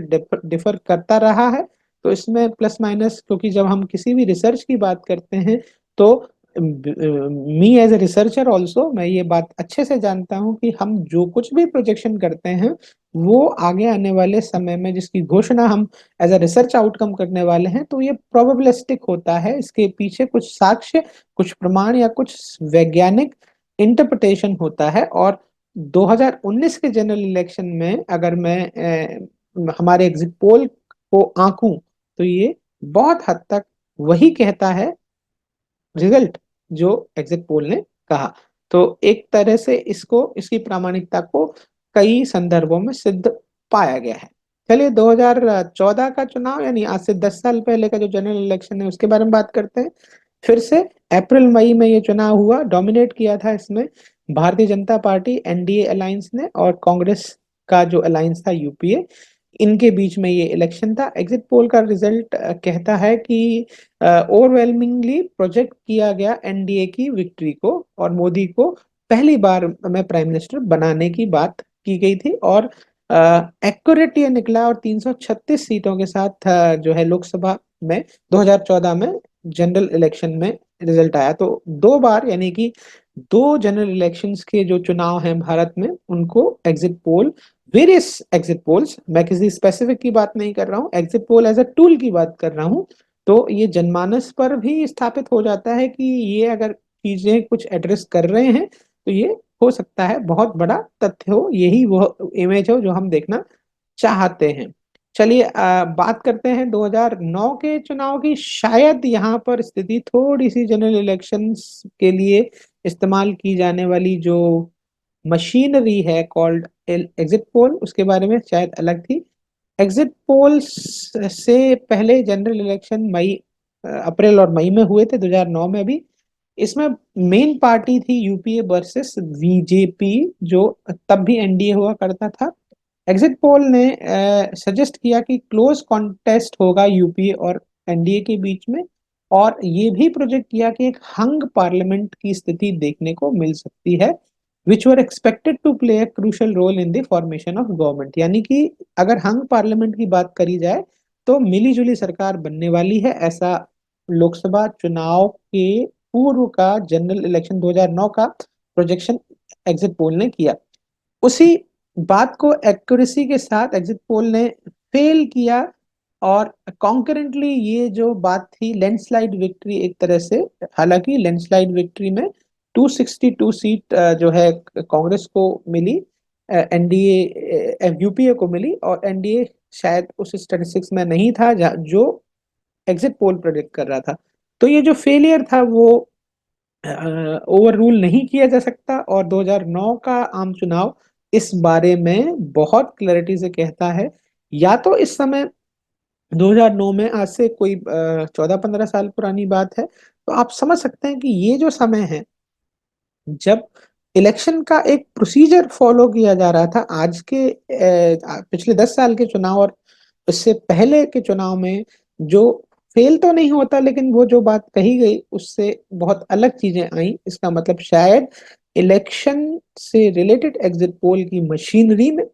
differ करता रहा है, तो इसमें प्लस माइनस, क्योंकि जब हम किसी भी रिसर्च की बात करते हैं तो me as a researcher also मैं ये बात अच्छे से जानता हूँ कि हम जो कुछ भी प्रोजेक्शन करते हैं वो आगे आने वाले समय में जिसकी घोषणा हम एज ए रिसर्च आउटकम करने वाले हैं, तो ये प्रोबेबिलिस्टिक होता है। इसके पीछे कुछ साक्ष्य, कुछ प्रमाण या कुछ वैज्ञानिक इंटरप्रिटेशन होता है। और 2019 के जनरल इलेक्शन में अगर मैं हमारे एग्जिट पोल को आंकूं तो ये बहुत हद तक वही कहता है रिजल्ट जो एग्जिट पोल ने कहा। तो एक तरह से इसको, इसकी प्रामाणिकता को कई संदर्भों में सिद्ध पाया गया है। चलिए 2014 का चुनाव, यानी आज से 10 साल पहले का जो जनरल इलेक्शन है उसके बारे में बात करते हैं। फिर से अप्रैल मई में ये चुनाव हुआ, डोमिनेट किया था इसमें Bharatiya Janata party NDA alliance ने, और कांग्रेस का जो अलायंस था यूपीए, इनके बीच में ये इलेक्शन था। एग्जिट पोल का रिजल्ट कहता है कि ओवरवेलमिंगली प्रोजेक्ट किया गया एनडीए की विक्ट्री को, और मोदी को पहली बार में प्राइम मिनिस्टर बनाने की बात की गई थी। और एक्यूरेट ये निकला, और 336 सीटों के साथ जो है लोकसभा में 2014 में जनरल इलेक्शन में रिजल्ट आया। तो दो बार, यानी कि दो जनरल इलेक्शंस के जो चुनाव हैं भारत में, उनको exit poll, various exit polls, मैं किसी स्पेसिफिक की बात नहीं कर रहा हूँ, exit poll as a tool की बात कर रहा हूँ, तो ये जनमानस पर भी स्थापित हो जाता है कि ये अगर चीजें कुछ एड्रेस कर रहे हैं तो ये हो सकता है बहुत बड़ा तथ्य हो, यही वो इमेज हो जो हम देखना चाहते हैं। चलिए बात करते हैं 2009 के चुनाव की। शायद यहाँ पर स्थिति थोड़ी सी जनरल इलेक्शंस के लिए इस्तेमाल की जाने वाली जो मशीनरी है कॉल्ड एग्जिट पोल, उसके बारे में शायद अलग थी। एग्जिट पोल से पहले जनरल इलेक्शन मई, अप्रैल और मई में हुए थे 2009 में भी। इसमें मेन पार्टी थी यूपीए वर्सेस बीजेपी, जो तब भी एनडीए हुआ करता था। एग्जिट पोल ने सजेस्ट किया कि क्लोज कॉन्टेस्ट होगा यूपीए और एनडीए के बीच में, और ये भी प्रोजेक्ट किया कि एक हंग पार्लियामेंट की स्थिति देखने को मिल सकती है, which were expected to play a crucial role in the formation of government. यानी कि अगर हंग पार्लियामेंट की बात करी जाए तो मिली जुली सरकार बनने वाली है, ऐसा लोकसभा चुनाव के पूर्व का जनरल इलेक्शन 2009 का प्रोजेक्शन एग्जिट पोल ने किया। उसी बात को एक्यूरेसी के साथ एग्जिट पोल ने फेल किया, और कॉन्करेंटली ये जो बात थी लैंडस्लाइड विक्ट्री एक तरह से, हालांकि लैंडस्लाइड विक्ट्री में 262 सीट जो है कांग्रेस को मिली, एनडीए यूपीए को मिली, और एनडीए शायद उस स्टैटिस्टिक्स में नहीं था जो एग्जिट पोल प्रेडिक्ट कर रहा था। तो ये जो फेलियर था वो ओवर रूल नहीं किया जा सकता, और 2009 का आम चुनाव इस बारे में बहुत क्लैरिटी से कहता है। या तो इस समय 2009 में, आज से कोई 14-15 साल पुरानी बात है, तो आप समझ सकते हैं कि ये जो समय है जब इलेक्शन का एक प्रोसीजर फॉलो किया जा रहा था, आज के पिछले 10 साल के चुनाव और इससे पहले के चुनाव में जो फेल तो नहीं होता, लेकिन वो जो बात कही गई उससे बहुत अलग चीजें आई। इसका मतलब शायद इलेक्शन से रिलेटेड एग्जिट पोल की मशीनरी में,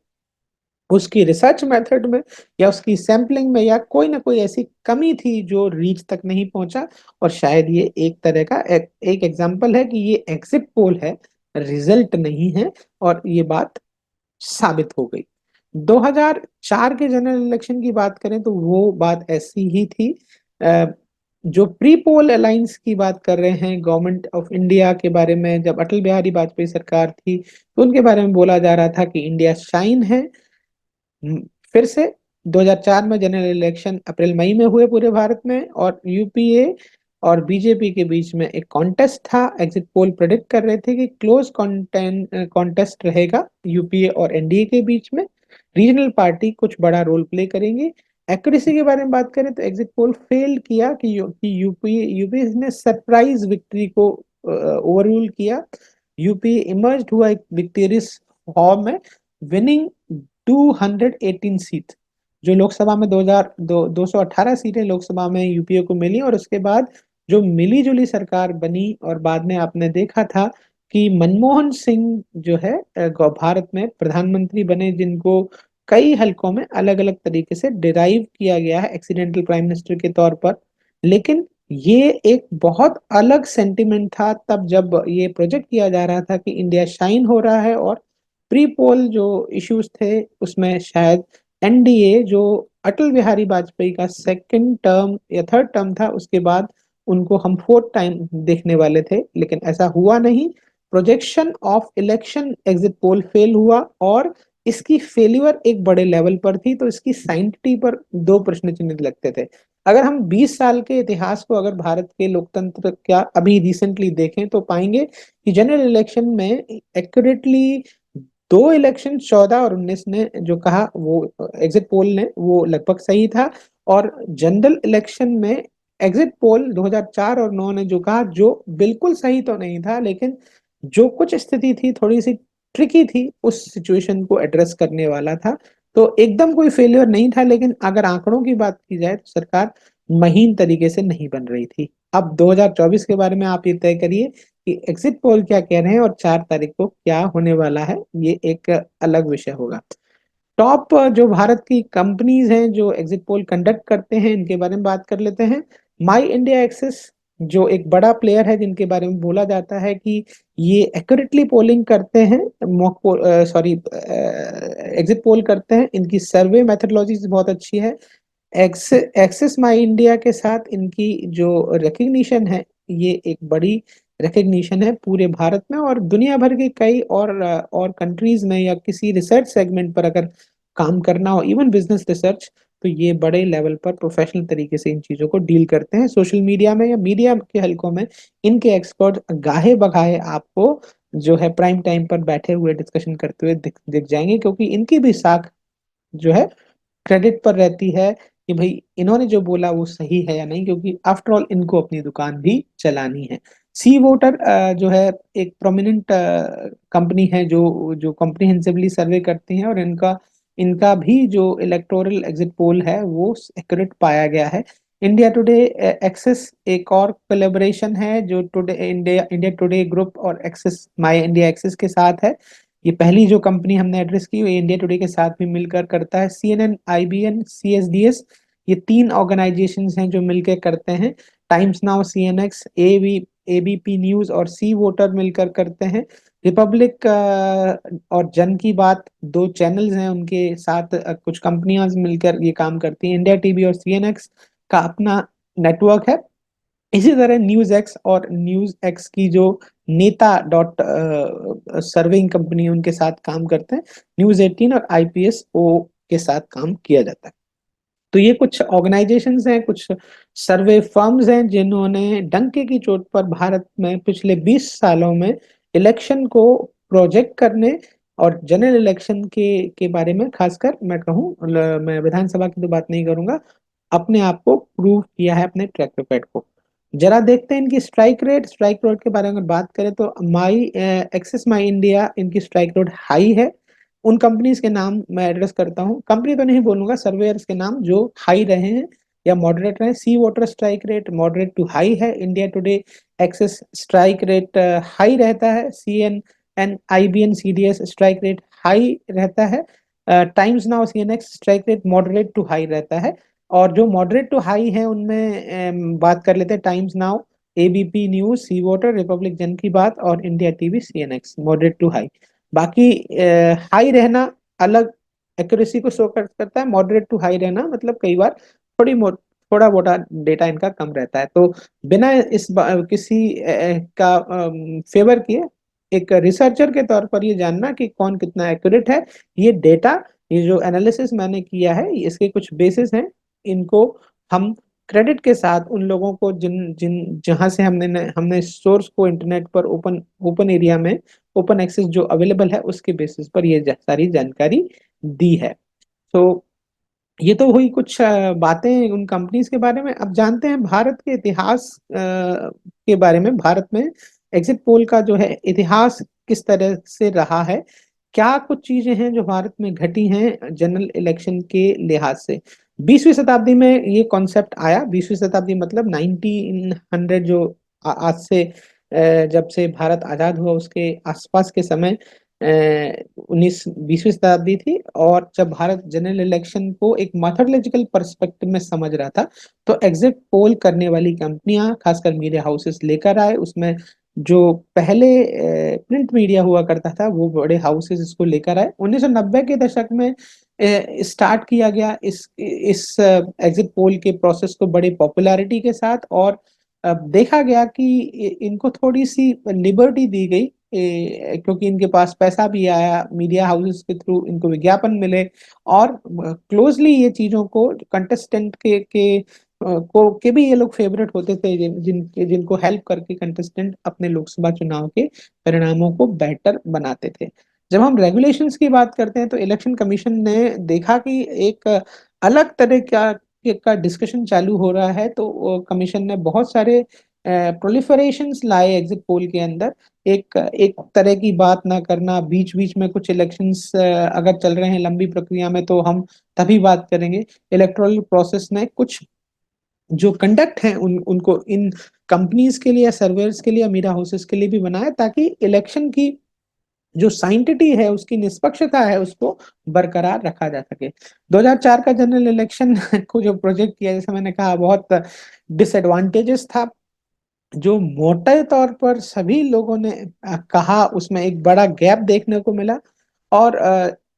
उसकी रिसर्च मेथड में, या उसकी सैंपलिंग में, या कोई ना कोई ऐसी कमी थी जो रीच तक नहीं पहुंचा। और शायद ये एक तरह का एक एग्जांपल है कि ये एग्जिट पोल है, रिजल्ट नहीं है, और ये बात साबित हो गई। 2004 के जनरल इलेक्शन की बात करें तो वो बात ऐसी ही थी। अ, जो प्री पोल अलायंस की बात कर रहे हैं गवर्नमेंट ऑफ इंडिया के बारे में, जब अटल बिहारी वाजपेयी सरकार थी तो उनके बारे में बोला जा रहा था कि इंडिया शाइन है। फिर से 2004 में जनरल इलेक्शन अप्रैल मई में हुए पूरे भारत में, और यूपीए और बीजेपी के बीच में एक कॉन्टेस्ट था। एग्जिट पोल प्रेडिक्ट कर रहे थे कि क्लोज कॉन्टेस्ट रहेगा यूपीए और एनडीए के बीच में, रीजनल पार्टी कुछ बड़ा रोल प्ले करेंगे। एक्यूरेसी के बारे में बात करें तो एग्जिट पोल फेल किया कि यूपीए यूपीए ने सरप्राइज विक्ट्री को ओवररूल किया। यूपीए इमर्ज हुआ एक विक्टोरियस फॉर्म में, विनिंग 218 सीट, जो लोकसभा में 218 सीटें लोकसभा में यूपीए को मिली। और उसके बाद जो मिली जुली सरकार बनी, और बाद में आपने देखा था कि मनमोहन सिंह जो है भारत में प्रधानमंत्री बने, जिनको कई हलकों में अलग अलग तरीके से डिराइव किया गया है एक्सीडेंटल प्राइम मिनिस्टर के तौर पर। लेकिन ये एक बहुत अलग सेंटिमेंट था तब, जब ये प्रोजेक्ट किया जा रहा था कि इंडिया शाइन हो रहा है, और प्री पोल जो इश्यूज थे उसमें शायद एनडीए, जो अटल बिहारी वाजपेयी का सेकंड टर्म या थर्ड टर्म था, उसके बाद उनको हम फोर्थ टाइम देखने वाले थे, लेकिन ऐसा हुआ नहीं। Projection of election exit poll fail हुआ, और इसकी फेल्यूर एक बड़े लेवल पर थी, तो इसकी साइंटिटी पर दो प्रश्न चिन्ह लगते थे। अगर हम 20 साल के इतिहास को, अगर भारत के लोकतंत्र क्या अभी रिसेंटली देखें तो पाएंगे कि जनरल इलेक्शन में एक्यूरेटली दो इलेक्शन 14 और 19 ने जो कहा वो एग्जिट पोल ने वो लगभग सही था, और जनरल इलेक्शन में एग्जिट पोल 2004 और 9 ने जो कहा जो बिल्कुल सही तो नहीं था, लेकिन जो कुछ स्थिति थी थोड़ी सी ट्रिकी थी, उस सिचुएशन को एड्रेस करने वाला था। तो एकदम कोई फेलियर नहीं था, लेकिन अगर आंकड़ों की बात की जाए तो सरकार महीन तरीके से नहीं बन रही थी। अब 2024 के बारे में आप ये तय करिए कि एग्जिट पोल क्या कह रहे हैं और 4 तारीख को क्या होने वाला है, ये एक अलग विषय होगा। टॉप जो भारत की कंपनीज हैं जो एग्जिट पोल कंडक्ट करते हैं, इनके बारे में बात कर लेते हैं। माई इंडिया एक्सेस जो एक बड़ा प्लेयर है, जिनके बारे में बोला जाता है कि ये एक्यूरेटली पोलिंग करते हैं, mock poll sorry exit poll करते हैं, इनकी सर्वे मेथडोलॉजी बहुत अच्छी है। एक्सेस माई इंडिया के साथ इनकी जो रिकग्निशन है, ये एक बड़ी रिकग्निशन है पूरे भारत में, और दुनिया भर के कई और कंट्रीज में, या किसी रिसर्च सेगमेंट पर अगर काम करना हो, इवन बिजनेस रिसर्च, तो ये बड़े लेवल पर प्रोफेशनल तरीके से इन चीजों को डील करते हैं। सोशल मीडिया में या मीडिया के हलकों में इनके एक्सपर्ट गाहे बगाहे आपको जो है प्राइम टाइम पर बैठे हुए डिस्कशन करते हुए दिख जाएंगे, क्योंकि इनकी भी साख जो है क्रेडिट पर रहती है कि भाई इन्होंने जो बोला वो सही है या नहीं, क्योंकि आफ्टर ऑल इनको अपनी दुकान भी चलानी है। सी वोटर जो है एक प्रोमिनेंट कंपनी है जो जो कॉम्प्रिहेंसिवली सर्वे करती है, और इनका इनका भी जो इलेक्टोरल एग्जिट पोल है वो एक्यूरेट पाया गया है। इंडिया टुडे एक्सेस एक और कोलेबोरेशन है जो today India India today group और एक्सेस माई इंडिया एक्सेस के साथ है। ये पहली जो कंपनी हमने एड्रेस की वो इंडिया टुडे के साथ भी मिलकर करता है। CNN, IBN, CSDS, ये तीन ऑर्गेनाइजेशंस हैं जो मिलकर करते हैं। Times Now, CNX, ABP news और सी वोटर मिलकर करते हैं। रिपब्लिक और जन की बात दो चैनल्स हैं, उनके साथ कुछ कंपनियां मिलकर ये काम करती हैं। इंडिया टीवी और CNX का अपना नेटवर्क है। इसी तरह न्यूज एक्स और न्यूज एक्स की जो नेता डॉट सर्विंग कंपनी उनके साथ काम करते हैं। न्यूज 18 और IPSO के साथ काम किया जाता है। तो ये कुछ ऑर्गेनाइजेशंस हैं, कुछ सर्वे फर्म्स हैं जिन्होंने डंके की चोट पर भारत में पिछले 20 सालों में इलेक्शन को प्रोजेक्ट करने और जनरल इलेक्शन के बारे में, खासकर मैं कहूँ, मैं विधानसभा की तो बात नहीं करूंगा, अपने आप को प्रूव किया है अपने ट्रैक रिकॉर्ड को। जरा देखते हैं इनकी स्ट्राइक रेट के बारे में अगर बात करें तो माई एक्सिस माई इंडिया, इनकी स्ट्राइक रेट हाई है। उन कंपनीज के नाम मैं एड्रेस करता हूँ, कंपनी तो नहीं बोलूंगा, सर्वेयर्स के नाम जो हाई रहे हैं या मॉडरेट रहे। C voter strike rate moderate to high है। India Today Axis strike rate high रहता है। CNN, IBN, CDS strike rate high रहता है। Times Now, CNX strike rate moderate to high रहता है। और जो मॉडरेट टू हाई है उनमें बात कर लेते हैं। Times Now, ABP News, C Voter, Republic Jan Ki Baat और India TV, CNX moderate to high. बाकी हाई रहना अलग एक्यूरेसी को शो करता है, मॉडरेट टू हाई रहना मतलब कई बार थोड़ा मोटा डेटा इनका कम रहता है। तो बिना किसी का फेवर किए, एक रिसर्चर के तौर पर ये जानना कि कौन कितना एक्यूरेट है, ये डेटा, ये जो एनालिसिस मैंने किया है इसके कुछ बेसिस हैं। इनको हम क्रेडिट के साथ उन लोगों को जिन जिन जहां से हमने सोर्स को इंटरनेट पर ओपन ओपन एरिया में ओपन एक्सेस जो अवेलेबल है उसके बेसिस पर ये सारी जानकारी दी है। तो ये तो हुई कुछ बातें उन कंपनीज के बारे में। अब जानते हैं भारत के इतिहास के बारे में। भारत में एग्जिट पोल का जो है इतिहास किस तरह से रहा है, क्या कुछ चीजें हैं जो भारत में घटी हैं जनरल इलेक्शन के लिहाज से। 20वीं शताब्दी में ये कॉन्सेप्ट आया। 20वीं शताब्दी मतलब 1900, जो आज से जब से भारत आजाद हुआ उसके आसपास के समय, 19 20वीं शताब्दी थी। और जब भारत जनरल इलेक्शन को एक मैथोडोलॉजिकल पर्सपेक्टिव में समझ रहा था, तो एग्जिट पोल करने वाली कंपनियां, खासकर मीडिया हाउसेस लेकर आए। उसमें जो पहले प्रिंट मीडिया हुआ करता था वो बड़े हाउसेस इसको लेकर आए। 1990 के दशक में स्टार्ट किया गया इस एग्जिट पोल के प्रोसेस को बड़े पॉपुलैरिटी के साथ। और देखा गया कि इनको थोड़ी सी लिबर्टी दी गई, क्योंकि इनके पास पैसा भी आया, मीडिया हाउसेस के थ्रू इनको विज्ञापन मिले। और क्लोजली ये चीजों को कंटेस्टेंट के भी ये लोग फेवरेट होते थे, जिनको हेल्प करके कंटेस्टेंट अपने लोकसभा चुनाव के परिणामों को बेटर बनाते थे। जब हम रेगुलेशंस की बात करते हैं तो इलेक्शन कमीशन ने देखा कि एक अलग तरह का डिस्कशन चालू हो रहा है, तो कमीशन ने बहुत सारे प्रोलिफरेशंस लाए एग्जिट पोल के अंदर। एक एक तरह की बात ना करना, बीच बीच में कुछ इलेक्शंस अगर चल रहे हैं लंबी प्रक्रिया में तो हम तभी बात करेंगे। इलेक्टोरल प्रोसेस ने कुछ जो कंडक्ट है उनको इन कंपनीज के लिए, सर्वेयर्स के लिए, मीडिया हाउसेस के लिए भी बनाया, ताकि इलेक्शन की जो साइंटिटी है, उसकी निष्पक्षता है, उसको बरकरार रखा जा सके। 2004 का जनरल इलेक्शन को जो प्रोजेक्ट किया, जैसे मैंने कहा, बहुत डिसएडवांटेजेस था, जो मोटे तौर पर सभी लोगों ने कहा, उसमें एक बड़ा गैप देखने को मिला। और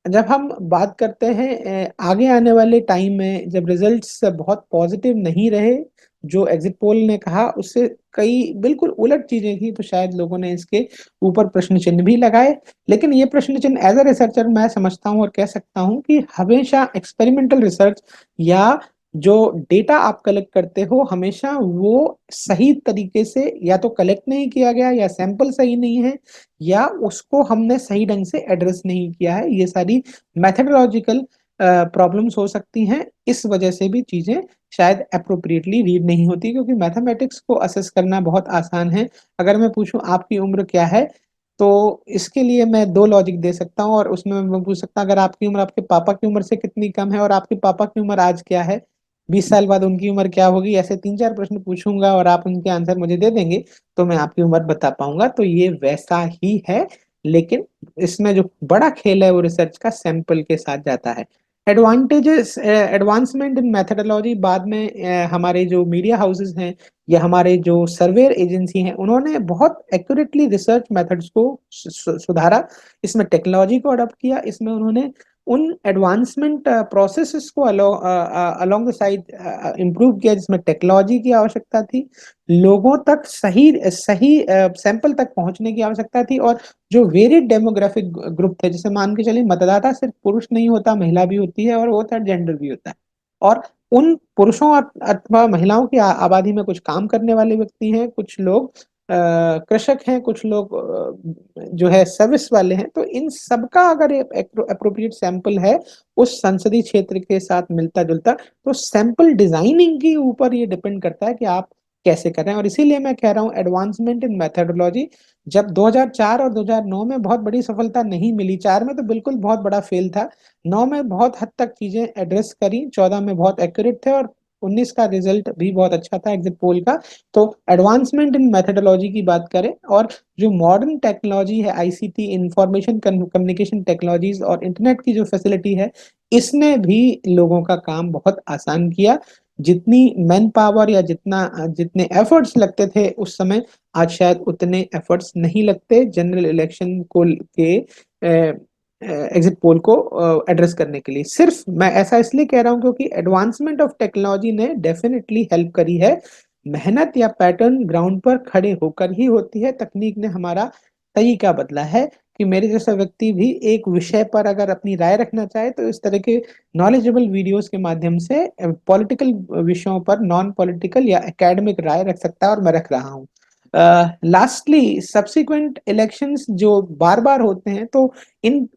जब हम बात करते हैं आगे आने वाले टाइम में, जब रिजल्ट्स बहुत पॉजिटिव नहीं रहे, जो एग्जिट पोल ने कहा उससे कई बिल्कुल उलट चीजें थी, तो शायद लोगों ने इसके ऊपर प्रश्न चिन्ह भी लगाए। लेकिन ये प्रश्न चिन्ह एज अ रिसर्चर मैं समझता हूँ और कह सकता हूँ कि हमेशा एक्सपेरिमेंटल रिसर्च या जो डेटा आप कलेक्ट करते हो, हमेशा वो सही तरीके से या तो कलेक्ट नहीं किया गया, या सैंपल सही नहीं है, या उसको हमने सही ढंग से एड्रेस नहीं किया है। ये सारी मैथडोलॉजिकल प्रॉब्लम्स हो सकती हैं। इस वजह से भी चीज़ें शायद एप्रोप्रिएटली रीड नहीं होती, क्योंकि मैथमेटिक्स को असेस करना बहुत आसान है। अगर मैं पूछूँ आपकी उम्र क्या है? तो इसके लिए मैं 2 लॉजिक दे सकता हूँ और उसमें मैं पूछ सकता हूँ, अगर आपकी उम्र आपके पापा की उम्र से कितनी कम है और आपके पापा की उम्र आज क्या है? 20 साल बाद उनकी उम्र क्या होगी? ऐसे 3-4 प्रश्न पूछूँगा और आप उनके आंसर मुझे दे देंगे, तो मैं आपकी उम्र बता पाऊँगा। तो ये वैसा ही है, लेकिन इसमें जो बड़ा खेल है वो रिसर्च का सैंपल के साथ जाता है। एडवांसमेंट इन मेथोडोलॉजी बाद में हमारे जो मीडिया हाउसेस हैं या हमारे जो सर्वेयर एजेंसी हैं, उन्होंने बहुत एक्यूरेटली रिसर्च मेथड्स को सुधारा, इसमें टेक्नोलॉजी को अडॉप्ट किया, इसमें उन्होंने उन एडवांसमेंट प्रोसेसेस को अलोंग द साइड इम्प्रूव किया जिसमें टेक्नोलॉजी की आवश्यकता थी, लोगों तक सही सही सैंपल तक पहुंचने की आवश्यकता थी, और जो वेरिड डेमोग्राफिक ग्रुप थे, जैसे मान के चलिए मतदाता सिर्फ पुरुष नहीं होता, महिला भी होती है और वो थर्ड जेंडर भी होता है, और उन पुरुषों अथवा महिलाओं की आबादी में कुछ काम करने वाले व्यक्ति हैं, कुछ लोग कृषक हैं, कुछ लोग जो है सर्विस वाले हैं। तो इन सबका अगर अप्रोप्रिएट सैंपल है उस संसदीय क्षेत्र के साथ मिलता जुलता, तो सैंपल डिजाइनिंग के ऊपर ये डिपेंड करता है कि आप कैसे कर रहे हैं। और इसीलिए मैं कह रहा हूँ एडवांसमेंट इन मेथोडोलॉजी, जब 2004 और 2009 में बहुत बड़ी सफलता नहीं मिली, 4 में तो बिल्कुल बहुत बड़ा फेल था, 9 में बहुत हद तक चीजें एड्रेस करी, 14 में बहुत एक्यूरेट थे, और 19 का रिजल्ट भी बहुत अच्छा था एग्जिट पोल का। तो एडवांसमेंट इन मेथोडोलॉजी की बात करें, और जो मॉडर्न टेक्नोलॉजी है, आईसीटी, इंफॉर्मेशन कम्युनिकेशन टेक्नोलॉजीज और इंटरनेट की जो फैसिलिटी है, इसने भी लोगों का काम बहुत आसान किया। जितनी मैन पावर या जितने एफर्ट्स लगते थे उस समय, आज शायद उतने एफर्ट्स नहीं लगते जनरल इलेक्शन को के एग्जिट पोल को एड्रेस करने के लिए। सिर्फ मैं ऐसा इसलिए कह रहा हूं क्योंकि एडवांसमेंट ऑफ टेक्नोलॉजी ने डेफिनेटली हेल्प करी है। मेहनत या पैटर्न ग्राउंड पर खड़े होकर ही होती है, तकनीक ने हमारा तरीका बदला है कि मेरे जैसा व्यक्ति भी एक विषय पर अगर अपनी राय रखना चाहे तो इस तरह के नॉलेजेबल वीडियोस के माध्यम से पॉलिटिकल विषयों पर नॉन पॉलिटिकल या एकेडमिक राय रख सकता है, और मैं रख रहा हूँ। लास्टली सब्सिक्वेंट इलेक्शंस जो बार बार होते हैं, तो इन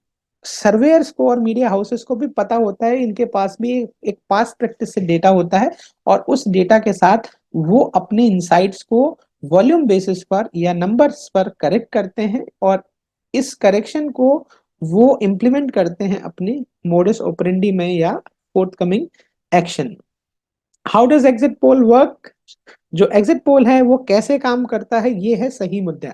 सर्वेयर्स को और मीडिया हाउसेस को भी पता होता है, इनके पास भी एक पास्ट प्रैक्टिस से डेटा होता है, और उस डेटा के साथ वो अपने इंसाइट्स को वॉल्यूम बेसिस पर या नंबर्स पर करेक्ट करते हैं, और इस करेक्शन को वो इम्प्लीमेंट करते हैं अपने मोडस ऑपरेंडी में या forthcoming action. How does exit poll work? जो एग्जिट पोल है वो कैसे काम करता है, ये है सही मुद्दा।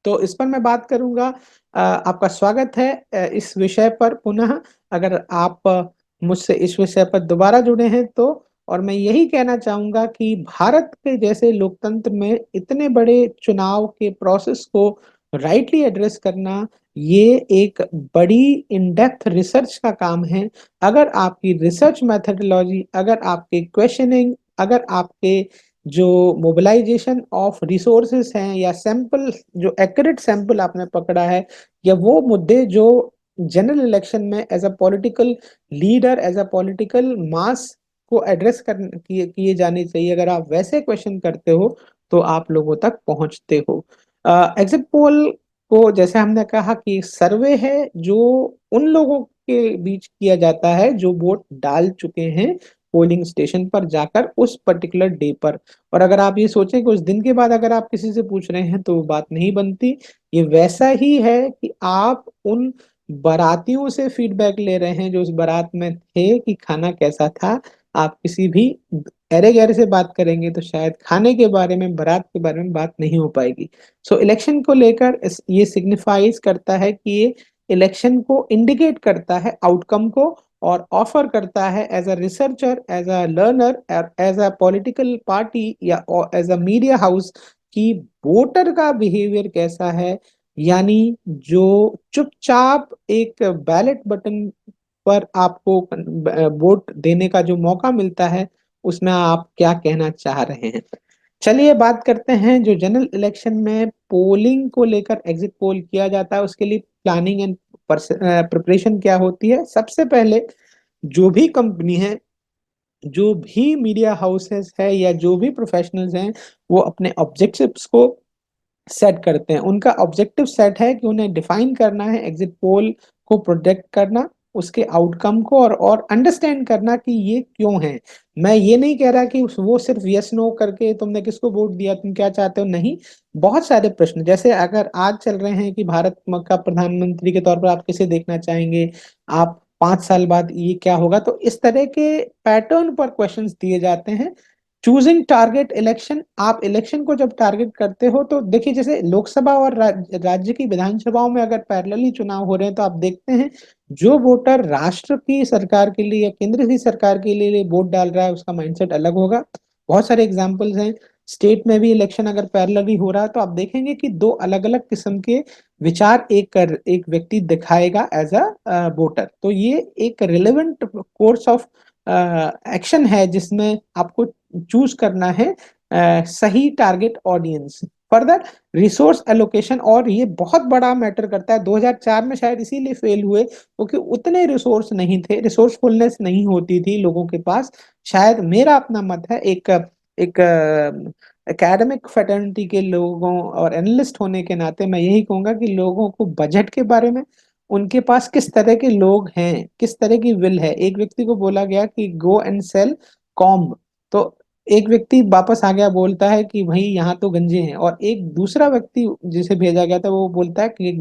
तो इस पर मैं बात करूंगा। आपका स्वागत है इस विषय पर पुनः। अगर आप मुझसे इस विषय पर दोबारा जुड़े हैं तो, और मैं यही कहना चाहूंगा कि भारत के जैसे लोकतंत्र में इतने बड़े चुनाव के प्रोसेस को राइटली एड्रेस करना, ये एक बड़ी इन डेप्थ रिसर्च का काम है। अगर आपकी रिसर्च मेथडोलॉजी, अगर आपके क्वेश्चनिंग, अगर आपके जो मोबिलाइजेशन ऑफ रिसोर्सेस हैं, या सैंपल, जो एक्यूरेट सैंपल आपने पकड़ा है, या वो मुद्दे जो जनरल इलेक्शन में as a political leader, as a political mass को एड्रेस कर किए किए जाने चाहिए, अगर आप वैसे क्वेश्चन करते हो तो आप लोगों तक पहुंचते हो। एग्जिट पोल को, जैसे हमने कहा, कि सर्वे है जो उन लोगों के बीच किया जाता है जो वोट डाल चुके हैं पोलिंग स्टेशन पर जाकर उस पर्टिकुलर डे पर। और अगर आप ये सोचें कि उस दिन के बाद अगर आप किसी से पूछ रहे हैं तो वो बात नहीं बनती। ये वैसा ही है कि आप उन बारातियों से फीडबैक ले रहे हैं जो उस बारात में थे कि खाना कैसा था। आप किसी भी अरे गहरे से बात करेंगे तो शायद खाने के बारे में, बारात के बारे में बात नहीं हो पाएगी। सो इलेक्शन को लेकर ये सिग्निफाइज करता है कि ये इलेक्शन को इंडिकेट करता है आउटकम को, और ऑफर करता है as a researcher, as a learner, as a political party, या एज अ मीडिया हाउस, कि वोटर का बिहेवियर कैसा है। यानी जो चुपचाप एक बैलेट बटन पर आपको वोट देने का जो मौका मिलता है, उसमें आप क्या कहना चाह रहे हैं। चलिए बात करते हैं जो जनरल इलेक्शन में पोलिंग को लेकर एग्जिट पोल किया जाता है, उसके लिए प्लानिंग एंड प्रिपरेशन क्या होती है। सबसे पहले जो भी कंपनी है, जो भी मीडिया हाउसेस है, या जो भी प्रोफेशनल्स हैं, वो अपने ऑब्जेक्टिव्स को सेट करते हैं। उनका ऑब्जेक्टिव सेट है कि उन्हें डिफाइन करना है एग्जिट पोल को प्रोटेक्ट करना, उसके आउटकम को और अंडरस्टैंड करना कि ये क्यों है। मैं ये नहीं कह रहा कि वो सिर्फ यस नो करके तुमने किसको वोट दिया, तुम क्या चाहते हो, नहीं। बहुत सारे प्रश्न, जैसे अगर आज चल रहे हैं कि भारत का प्रधानमंत्री के तौर पर आप किसे देखना चाहेंगे, आप 5 साल बाद ये क्या होगा, तो इस तरह के पैटर्न पर क्वेश्चंस दिए जाते हैं। चूजिंग टारगेट इलेक्शन, आप इलेक्शन को जब टारगेट करते हो तो देखिए, जैसे लोकसभा और राज्य की विधानसभाओं में अगर पैरेलली चुनाव हो रहे हैं तो आप देखते हैं जो वोटर राष्ट्र की सरकार के लिए या केंद्र की सरकार के लिए वोट डाल रहा है उसका माइंडसेट अलग होगा। बहुत सारे एग्जाम्पल्स हैं। स्टेट में भी इलेक्शन अगर पैरेलली हो रहा है तो आप देखेंगे कि दो अलग अलग किस्म के विचार एक व्यक्ति दिखाएगा एज अ वोटर। तो ये एक रिलेवेंट कोर्स ऑफ एक्शन है जिसमें आपको चूज करना है सही target audience. Further, resource allocation, और ये बहुत बड़ा मैटर करता है। 2004 में शायद इसीलिए फेल हुए क्योंकि उतने रिसोर्स नहीं थे, रिसोर्सफुलनेस नहीं होती थी लोगों के पास। शायद मेरा अपना मत है, एक एक एकेडमिक फैटर्निटी के लोगों और एनालिस्ट होने के नाते मैं यही कहूंगा कि लोगों को बजट के बारे में, उनके पास किस तरह के लोग हैं, किस तरह की विल है। एक व्यक्ति को बोला गया कि गो एंड सेल कॉम्ब, तो एक व्यक्ति वापस आ गया बोलता है कि भाई यहाँ तो गंजे हैं, और एक दूसरा व्यक्ति जिसे भेजा गया था वो बोलता है कि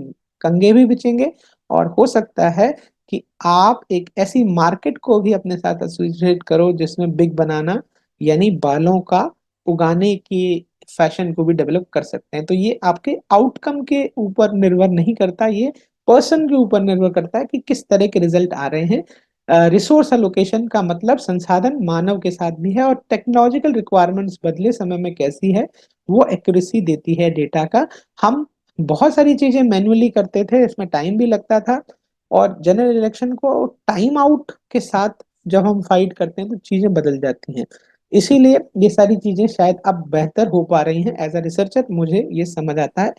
कंगे भी बिचेंगे, और हो सकता है कि आप एक ऐसी मार्केट को भी अपने साथ एसोसिएट करो जिसमें बिग बनाना यानी बालों का उगाने की फैशन को भी डेवलप कर सकते हैं। तो ये आपके आउटकम के ऊपर निर्भर नहीं करता, ये पर्सन के ऊपर निर्भर करता है कि किस तरह के रिजल्ट आ रहे हैं। रिसोर्स एलोकेशन का मतलब संसाधन मानव के साथ भी है, और टेक्नोलॉजिकल रिक्वायरमेंट्स बदले समय में कैसी है वो एक्यूरेसी देती है डेटा का। हम बहुत सारी चीजें मैन्युअली करते थे, इसमें टाइम भी लगता था, और जनरल इलेक्शन को टाइम आउट के साथ जब हम फाइट करते हैं तो चीजें बदल जाती हैं। इसीलिए ये सारी चीजें शायद अब बेहतर हो पा रही हैं। एज अ रिसर्चर मुझे ये समझ आता है।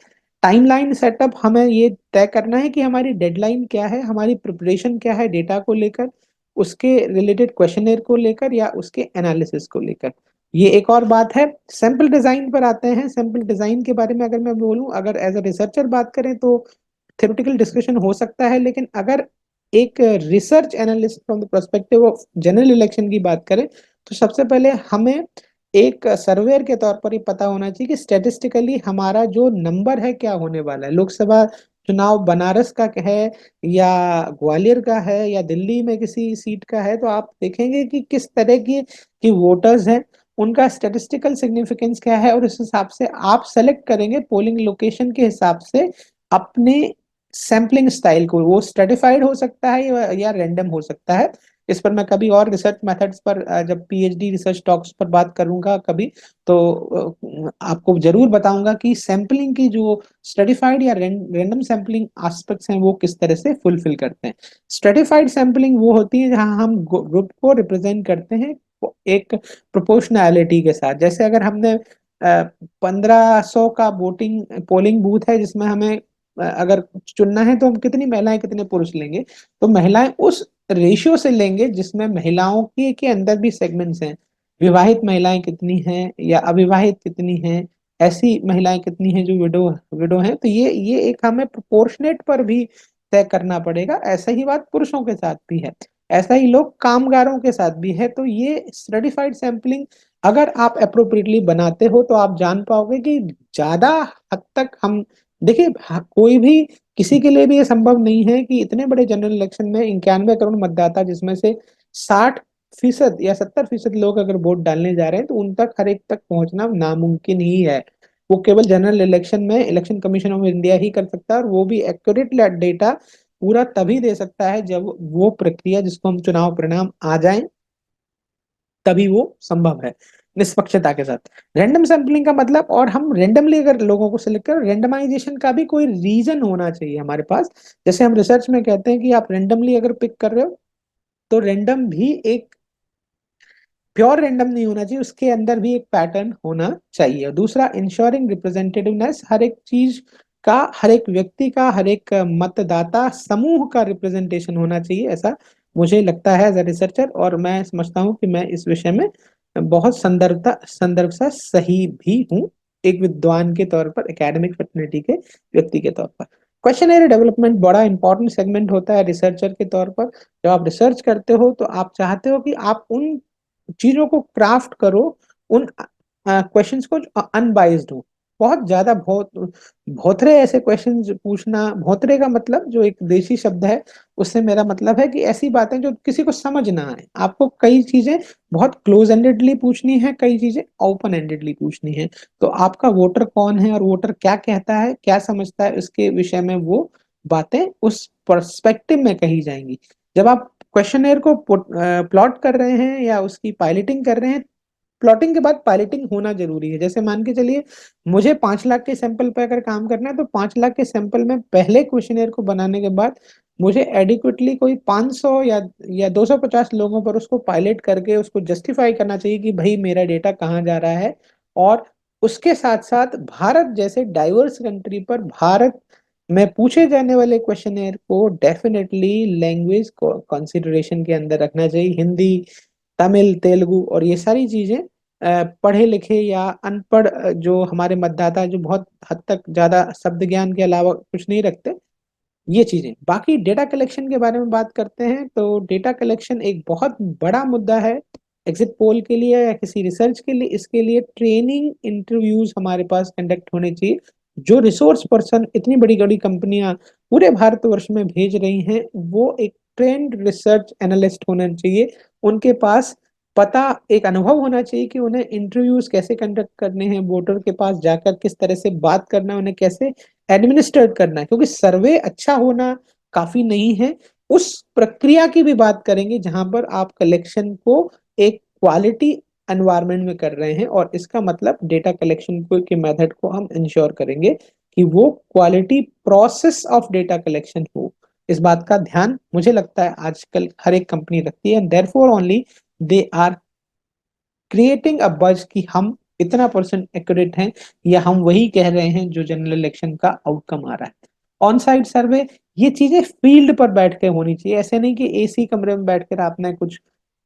टाइमलाइन सेटअप, हमें ये तय करना है कि हमारी डेडलाइन क्या है, हमारी प्रिपरेशन क्या है डेटा को लेकर, उसके रिलेटेड क्वेश्चनर को लेकर या उसके एनालिसिस को लेकर। ये एक और बात है। सैंपल डिजाइन पर आते हैं। सैंपल डिजाइन के बारे में अगर मैं बोलूं, अगर एज अ रिसर्चर बात करें तो थ्योरेटिकल डिस्कशन हो सकता है, लेकिन अगर एक research analyst from the perspective of general election की बात करें तो सबसे पहले हमें एक सर्वेयर के तौर पर ही पता होना चाहिए कि स्टेटिस्टिकली हमारा जो नंबर है क्या होने वाला है। लोकसभा चुनाव बनारस का है या ग्वालियर का है या दिल्ली में किसी सीट का है, तो आप देखेंगे कि किस तरह की वोटर्स हैं, उनका स्टेटिस्टिकल सिग्निफिकेंस क्या है, और उस हिसाब से आप सेलेक्ट करेंगे पोलिंग लोकेशन के हिसाब से अपने सैम्पलिंग स्टाइल को। वो स्ट्रेटिफाइड हो सकता है या रैंडम हो सकता है। इस पर मैं कभी और रिसर्च मेथड्स पर जब पीएचडी रिसर्च टॉक्स पर बात करूंगा कभी, तो आपको जरूर बताऊंगा कि सैम्पलिंग की जो स्ट्रेटिफाइड या रैंडम सैम्पलिंग एस्पेक्ट्स हैं वो किस तरह से फुलफिल करते हैं। स्ट्रेटिफाइड सैम्पलिंग वो होती है जहां हम ग्रुप को रिप्रेजेंट करते हैं एक प्रोपोर्शनैलिटी के साथ। जैसे अगर हमने 1500 का वोटिंग पोलिंग बूथ है जिसमें हमें अगर चुनना है तो हम कितनी महिलाएं कितने पुरुष लेंगे, तो महिलाएं उस रेशियो से लेंगे जिसमें महिलाओं के अंदर भी सेगमेंट्स हैं। विवाहित महिलाएं कितनी हैं या अविवाहित कितनी हैं, ऐसी महिलाएं कितनी हैं जो विडो विडो हैं। तो ये एक हमें प्रोपोर्शनेट पर भी तय करना पड़ेगा। ऐसा ही बात पुरुषों के साथ भी है, ऐसा ही लोग कामगारों के साथ भी है। तो ये स्ट्रेटिफाइड सैंपलिंग अगर आप अप्रोप्रिएटली बनाते हो तो आप जान पाओगे कि ज्यादा हद तक हम देखिए, कोई भी किसी के लिए भी ये संभव नहीं है कि इतने बड़े जनरल इलेक्शन में 91 करोड़ मतदाता जिसमें से 60% या 70% लोग अगर वोट डालने जा रहे हैं तो उन तक हर एक तक पहुंचना नामुमकिन ही है। वो केवल जनरल इलेक्शन में इलेक्शन कमीशन ऑफ इंडिया ही कर सकता है, और वो भी एक्यूरेट डेटा पूरा तभी दे सकता है जब वो प्रक्रिया जिसको हम चुनाव परिणाम आ जाए तभी वो संभव है निष्पक्षता के साथ। रैंडम सैम्पलिंग का मतलब, और हम रेंडमली अगर लोगों को सिलेक्ट करें, रेंडमाइजेशन का भी कोई रीजन होना चाहिए हमारे पास। जैसे हम रिसर्च में कहते हैं कि आप रेंडमली अगर पिक कर रहे हो तो रेंडम भी एक प्योर रेंडम नहीं होना चाहिए, उसके अंदर भी एक पैटर्न होना चाहिए। और दूसरा, इंश्योरिंग रिप्रेजेंटेटिवनेस, हर एक चीज का, हर एक व्यक्ति का, हर एक मतदाता समूह का रिप्रेजेंटेशन होना चाहिए, ऐसा मुझे लगता है एज अ रिसर्चर। और मैं समझता हूँ कि मैं इस विषय में बहुत संदर्भ सा सही भी हूँ, एक विद्वान के तौर पर, एकेडमिक फैकल्टी के व्यक्ति के तौर पर। क्वेश्चनरी डेवलपमेंट बड़ा इंपॉर्टेंट सेगमेंट होता है रिसर्चर के तौर पर। जब आप रिसर्च करते हो तो आप चाहते हो कि आप उन चीजों को क्राफ्ट करो, उन क्वेश्चंस को जो अनबाइज्ड हो। बहुत ज्यादा भोथरे ऐसे क्वेश्चंस पूछना, भोथरे का मतलब जो एक देसी शब्द है, उससे मेरा मतलब है कि ऐसी बातें जो किसी को समझ ना आए। आपको कई चीजें बहुत क्लोज एंडेडली पूछनी है, कई चीजें ओपन एंडेडली पूछनी है। तो आपका वोटर कौन है और वोटर क्या कहता है, क्या समझता है, उसके विषय में वो बातें उस पर्सपेक्टिव में कही जाएंगी। जब आप क्वेश्चनेयर को प्लॉट कर रहे हैं या उसकी पायलटिंग कर रहे हैं, प्लॉटिंग के बाद पायलटिंग होना जरूरी है। जैसे मान के चलिए मुझे 5 लाख के सैंपल पे अगर काम करना है, तो 5 लाख के सैंपल में पहले क्वेश्चनेयर को बनाने के बाद मुझे एडिक्वेटली कोई 500 या 250 लोगों पर उसको पायलट करके उसको जस्टिफाई करना चाहिए कि भाई मेरा डेटा कहाँ जा रहा है। और उसके साथ साथ भारत जैसे डाइवर्स कंट्री पर भारत में पूछे जाने वाले क्वेश्चनेयर को डेफिनेटली लैंग्वेज को कंसिडरेशन के अंदर रखना चाहिए। हिंदी, तमिल, तेलुगु और ये सारी चीजें पढ़े लिखे या अनपढ़ जो हमारे मतदाता जो बहुत हद तक ज्यादा शब्द ज्ञान के अलावा कुछ नहीं रखते, ये चीजें। बाकी डेटा कलेक्शन के बारे में बात करते हैं तो डेटा कलेक्शन एक बहुत बड़ा मुद्दा है एग्जिट पोल के लिए या किसी रिसर्च के लिए। इसके लिए ट्रेनिंग इंटरव्यूज हमारे पास कंडक्ट होने चाहिए। जो रिसोर्स पर्सन इतनी बड़ी बड़ी कंपनियां पूरे भारतवर्ष में भेज रही हैं, वो एक ट्रेंड रिसर्च एनालिस्ट होना चाहिए। उनके पास पता, एक अनुभव होना चाहिए कि उन्हें इंटरव्यूज कैसे कंडक्ट करने हैं, वोटर के पास जाकर किस तरह से बात करना है, उन्हें कैसे एडमिनिस्ट्रेट करना है। क्योंकि सर्वे अच्छा होना काफी नहीं है, उस प्रक्रिया की भी बात करेंगे जहां पर आप कलेक्शन को एक क्वालिटी एनवायरनमेंट में कर रहे हैं। और इसका मतलब डेटा कलेक्शन को के मेथड को हम इंश्योर करेंगे कि वो quality process of data collection हो। इस बात का ध्यान मुझे लगता है आजकल हर एक कंपनी रखती है, and therefore only they are creating a buzz कि हम इतना परसेंट एक्यूरेट हैं या हम वही कह रहे हैं जो जनरल इलेक्शन का आउटकम आ रहा है। ऑन साइट सर्वे, ये चीजें फील्ड पर बैठ के होनी चाहिए। ऐसे नहीं कि एसी कमरे में बैठकर आपने कुछ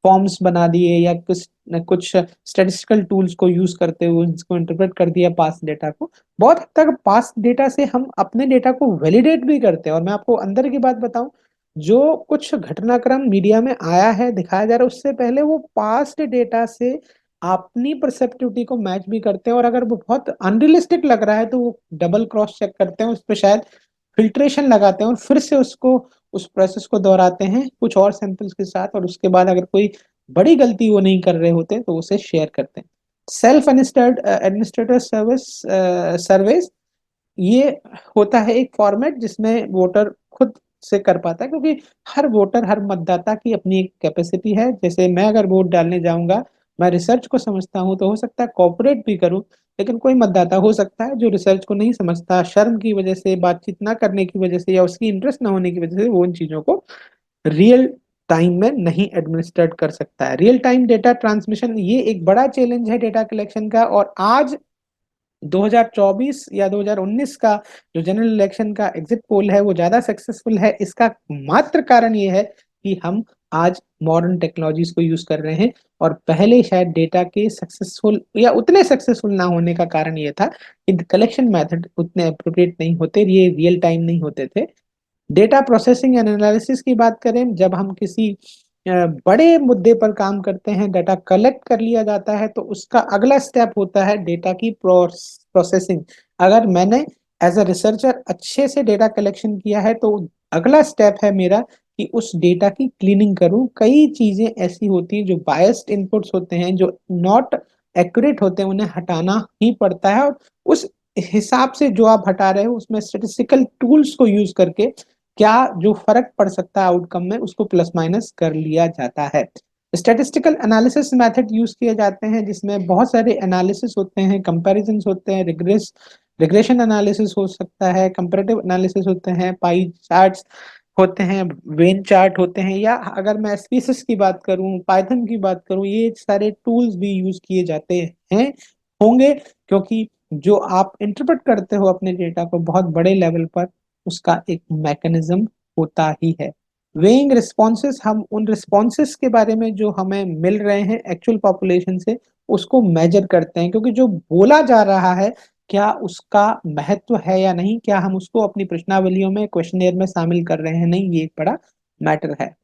फॉर्म्स बना दिए या कुछ स्टैटिस्टिकल टूल्स को यूज करते हुए इसको इंटरप्रेट कर दिया पास डेटा को। बहुत हद तक पास डेटा से हम अपने डेटा को वैलिडेट भी करते हैं। और मैं आपको अंदर की बात बताऊं, जो कुछ घटनाक्रम मीडिया में आया है, दिखाया जा रहा है, उससे पहले वो पास्ट डेटा से अपनी परसेप्टिविटी को मैच भी करते हैं। और अगर वो बहुत अनरियलिस्टिक लग रहा है तो वो डबल क्रॉस चेक करते हैं, उस पर शायद फिल्ट्रेशन लगाते हैं और फिर से उसको उस प्रोसेस को दोहराते हैं कुछ और सैंपल्स के साथ। और उसके बाद अगर कोई बड़ी गलती वो नहीं कर रहे होते तो उसे शेयर करते हैं। सेल्फ एडमिनिस्ट्रेटर सर्विस सर्वेस, ये होता है एक फॉर्मेट जिसमें वोटर खुद से कर पाता है। क्योंकि हर वोटर, हर मतदाता की अपनी एक कैपेसिटी है। जैसे मैं अगर वोट डालने जाऊंगा, मैं रिसर्च को समझता हूँ तो हो सकता है कॉपरेट भी करूँ, लेकिन कोई मतदाता हो सकता है जो रिसर्च को नहीं समझता, शर्म की वजह से, बातचीत ना करने की वजह से या उसकी इंटरेस्ट ना होने की वजह से वो उन चीजों को रियल टाइम में नहीं एडमिनिस्ट्रेट कर सकता है। रियल टाइम डेटा ट्रांसमिशन, ये एक बड़ा चैलेंज है डेटा कलेक्शन का। और आज 2024 या 2019 का जो जनरल इलेक्शन का एग्जिट पोल है वो ज्यादा सक्सेसफुल है। इसका मात्र कारण ये है कि हम आज मॉडर्न टेक्नोलॉजीज को यूज कर रहे हैं। और पहले शायद डेटा के सक्सेसफुल या उतने सक्सेसफुल ना होने का कारण ये था कि कलेक्शन मेथड उतने अप्रोप्रिएट नहीं होते, ये रियल टाइम नहीं होते थे। डेटा प्रोसेसिंग एंड एनालिसिस की बात करें, जब हम किसी बड़े मुद्दे पर काम करते हैं, डाटा कलेक्ट कर लिया जाता है, तो उसका अगला स्टेप होता है डेटा की प्रोसेसिंग। अगर मैंने एज अ रिसर्चर अच्छे से डेटा कलेक्शन किया है तो अगला स्टेप है मेरा कि उस डेटा की क्लीनिंग करूं। कई चीजें ऐसी होती हैं जो बायस्ड इनपुट्स होते हैं, जो नॉट एक्यूरेट होते हैं, उन्हें हटाना ही पड़ता है। और उस हिसाब से जो आप हटा रहे हो उसमें स्टेटिस्टिकल टूल्स को यूज करके क्या जो फर्क पड़ सकता है आउटकम में, उसको प्लस माइनस कर लिया जाता है। स्टैटिस्टिकल एनालिसिस मेथड यूज किए जाते हैं जिसमें बहुत सारे एनालिसिस होते हैं, कंपैरिजंस होते हैं, रिग्रेशन एनालिसिस हो सकता है, कंपैरेटिव एनालिसिस होते हैं, पाई चार्ट्स होते हैं, वेन चार्ट होते हैं, या अगर मैं स्पीसीज की बात करूं, पाइथन की बात करूं, ये सारे टूल्स भी यूज किए जाते हैं, होंगे। क्योंकि जो आप इंटरप्रेट करते हो अपने डेटा को बहुत बड़े लेवल पर, उसका एक मैकेनिज्म होता ही है। वेइंग रिस्पॉन्सेस, हम उन रिस्पॉन्सेस के बारे में जो हमें मिल रहे हैं एक्चुअल पॉपुलेशन से, उसको मेजर करते हैं। क्योंकि जो बोला जा रहा है क्या उसका महत्व है या नहीं, क्या हम उसको अपनी प्रश्नावलियों में, क्वेश्चनेयर में शामिल कर रहे हैं, नहीं, ये एक बड़ा मैटर है।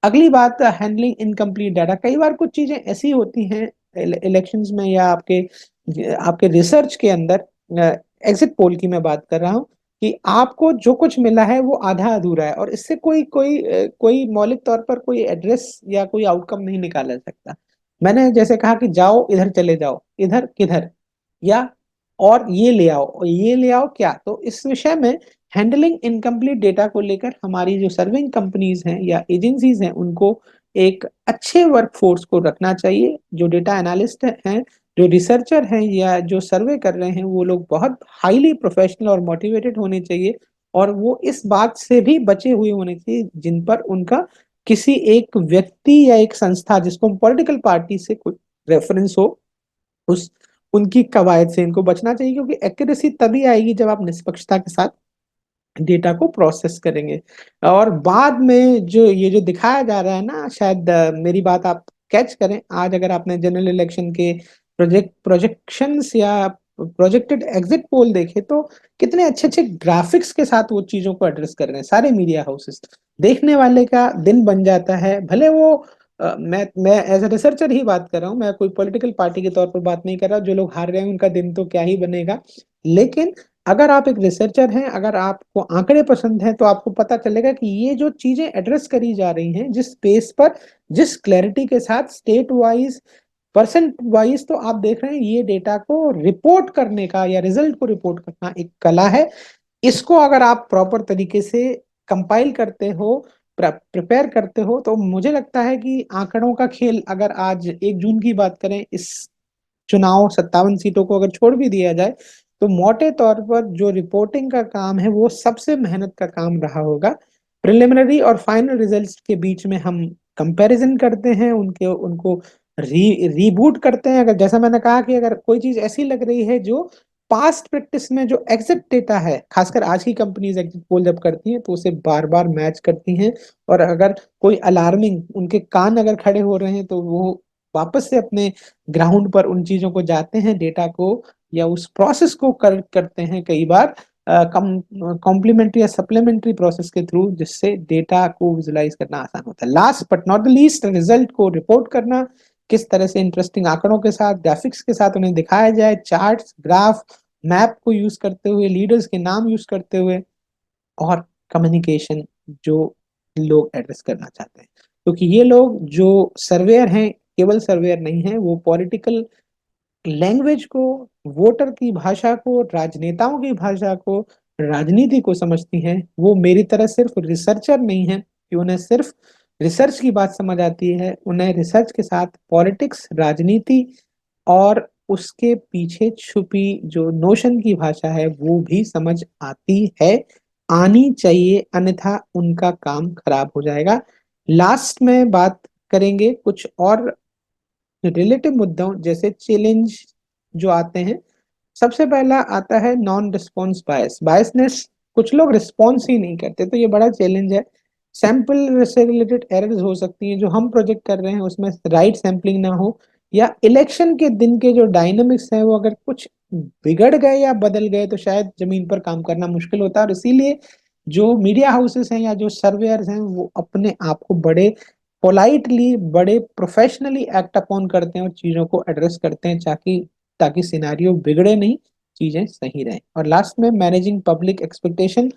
अगली बात, हैंडलिंग इनकम्प्लीट डाटा। कई बार कुछ चीजें ऐसी होती हैं इलेक्शंस में या आपके आपके रिसर्च के अंदर, एग्जिट पोल की मैं बात कर रहा हूँ, कि आपको जो कुछ मिला है वो आधा अधूरा है और इससे कोई कोई कोई मौलिक तौर पर कोई एड्रेस या कोई आउटकम नहीं निकाला जा सकता। मैंने जैसे कहा कि जाओ इधर चले जाओ, इधर किधर, या और ये ले आओ और ये ले आओ, क्या? तो इस विषय में हैंडलिंग इनकम्प्लीट डेटा को लेकर हमारी जो सर्विंग कंपनीज हैं या एजेंसीज हैं, उनको एक अच्छे वर्कफोर्स को रखना चाहिए। जो डेटा एनालिस्ट हैं, जो रिसर्चर हैं या जो सर्वे कर रहे हैं, वो लोग बहुत हाईली प्रोफेशनल और मोटिवेटेड होने चाहिए। और वो इस बात से भी बचे हुए होने चाहिए जिन पर उनका किसी एक व्यक्ति या एक संस्था, जिसको पॉलिटिकल पार्टी से कोई रेफरेंस हो, उस उनकी कवायद से इनको बचना चाहिए। क्योंकि एक्यूरेसी तभी आएगी जब आप निष्पक्षता के साथ डेटा को प्रोसेस करेंगे। और बाद में जो ये जो दिखाया जा रहा है ना, शायद मेरी बात आप कैच करें, आज अगर आपने जनरल इलेक्शन के प्रोजेक्शंस या प्रोजेक्टेड एग्जिट पोल देखे, तो कितने अच्छे अच्छे ग्राफिक्स के साथ वो चीजों को एड्रेस कर रहे हैं सारे मीडिया हाउसेस। देखने वाले का दिन बन जाता है, भले वो मैं एज ए रिसर्चर ही बात कर रहा हूँ, मैं कोई पॉलिटिकल पार्टी के तौर पर बात नहीं कर रहा। जो लोग हार रहे हैं उनका दिन तो क्या ही बनेगा, लेकिन अगर आप एक रिसर्चर हैं, अगर आपको आंकड़े पसंद हैं, तो आपको पता चलेगा कि ये जो चीजें एड्रेस करी जा रही हैं, जिस स्पेस पर, जिस क्लैरिटी के साथ, स्टेट वाइज, परसेंट वाइज, तो आप देख रहे हैं ये डेटा को रिपोर्ट करने का या रिजल्ट को रिपोर्ट करना एक कला है। इसको अगर आप प्रॉपर तरीके से कंपाइल करते हो, प्रिपेयर करते हो, तो मुझे लगता है कि आंकड़ों का खेल, अगर आज 1 जून की बात करें, इस चुनाव 57 सीटों को अगर छोड़ भी दिया जाए, तो मोटे तौर पर जो रिपोर्टिंग का काम है वो सबसे मेहनत का काम रहा होगा। प्रिलिमिनरी और फाइनल रिजल्ट्स के बीच में हम कंपैरिजन करते हैं, उनके उनको रीबूट करते हैं। अगर, जैसा मैंने कहा, कि अगर कोई चीज ऐसी लग रही है जो पास्ट प्रैक्टिस में जो एग्जिट डेटा है, खासकर आज की कंपनीज एग्जिट पोल जब करती हैं तो उसे बार बार मैच करती हैं। और अगर कोई अलार्मिंग, उनके कान अगर खड़े हो रहे हैं, तो वो वापस से अपने ग्राउंड पर उन चीजों को जाते हैं, डेटा को या उस प्रोसेस को करेक्ट करते हैं, कई बार कॉम्प्लीमेंट्री या सप्लीमेंट्री प्रोसेस के थ्रू, जिससे डेटा को विजुलाइज करना आसान होता है। Last but not the least, result को रिपोर्ट करना, किस तरह से इंटरेस्टिंग आंकड़ों के साथ, ग्राफिक्स के साथ उन्हें दिखाया जाए, चार्ट्स, ग्राफ, मैप को यूज करते हुए, लीडर्स के नाम यूज करते हुए, और कम्युनिकेशन जो लोग एड्रेस करना चाहते हैं। क्योंकि ये लोग जो सर्वेयर हैं, केवल सर्वेयर नहीं है, वो पॉलिटिकल लैंग्वेज को, वोटर की भाषा को, राजनेताओं की भाषा को, राजनीति को समझती हैं। वो मेरी तरह सिर्फ रिसर्चर नहीं है कि उन्हें सिर्फ रिसर्च की बात समझ आती है, उन्हें रिसर्च के साथ पॉलिटिक्स, राजनीति और उसके पीछे छुपी जो नोशन की भाषा है वो भी समझ आती है, आनी चाहिए, अन्यथा उनका काम खराब हो जाएगा। लास्ट में बात करेंगे कुछ और रिलेटिव मुद्दों, जैसे चैलेंज जो आते हैं। सबसे पहला आता है नॉन रिस्पॉन्स बायस, बायसनेस। कुछ लोग रिस्पॉन्स ही नहीं करते, तो ये बड़ा चैलेंज है। सैंपल से रिलेटेड एरर्स हो सकती हैं, जो हम प्रोजेक्ट कर रहे हैं उसमें राइट सैंपलिंग ना हो, या इलेक्शन के दिन के जो डायनामिक्स हैं वो अगर कुछ बिगड़ गए या बदल गए, तो शायद जमीन पर काम करना मुश्किल होता है। और इसीलिए जो मीडिया हाउसेस हैं या जो सर्वेयर्स हैं, वो अपने आप को बड़े पोलाइटली, बड़े प्रोफेशनली एक्ट अपॉन करते हैं और चीजों को एड्रेस करते हैं, ताकि ताकि सिनारियो बिगड़े नहीं, चीजें सही रहें। और लास्ट में मैनेजिंग पब्लिक एक्सपेक्टेशन।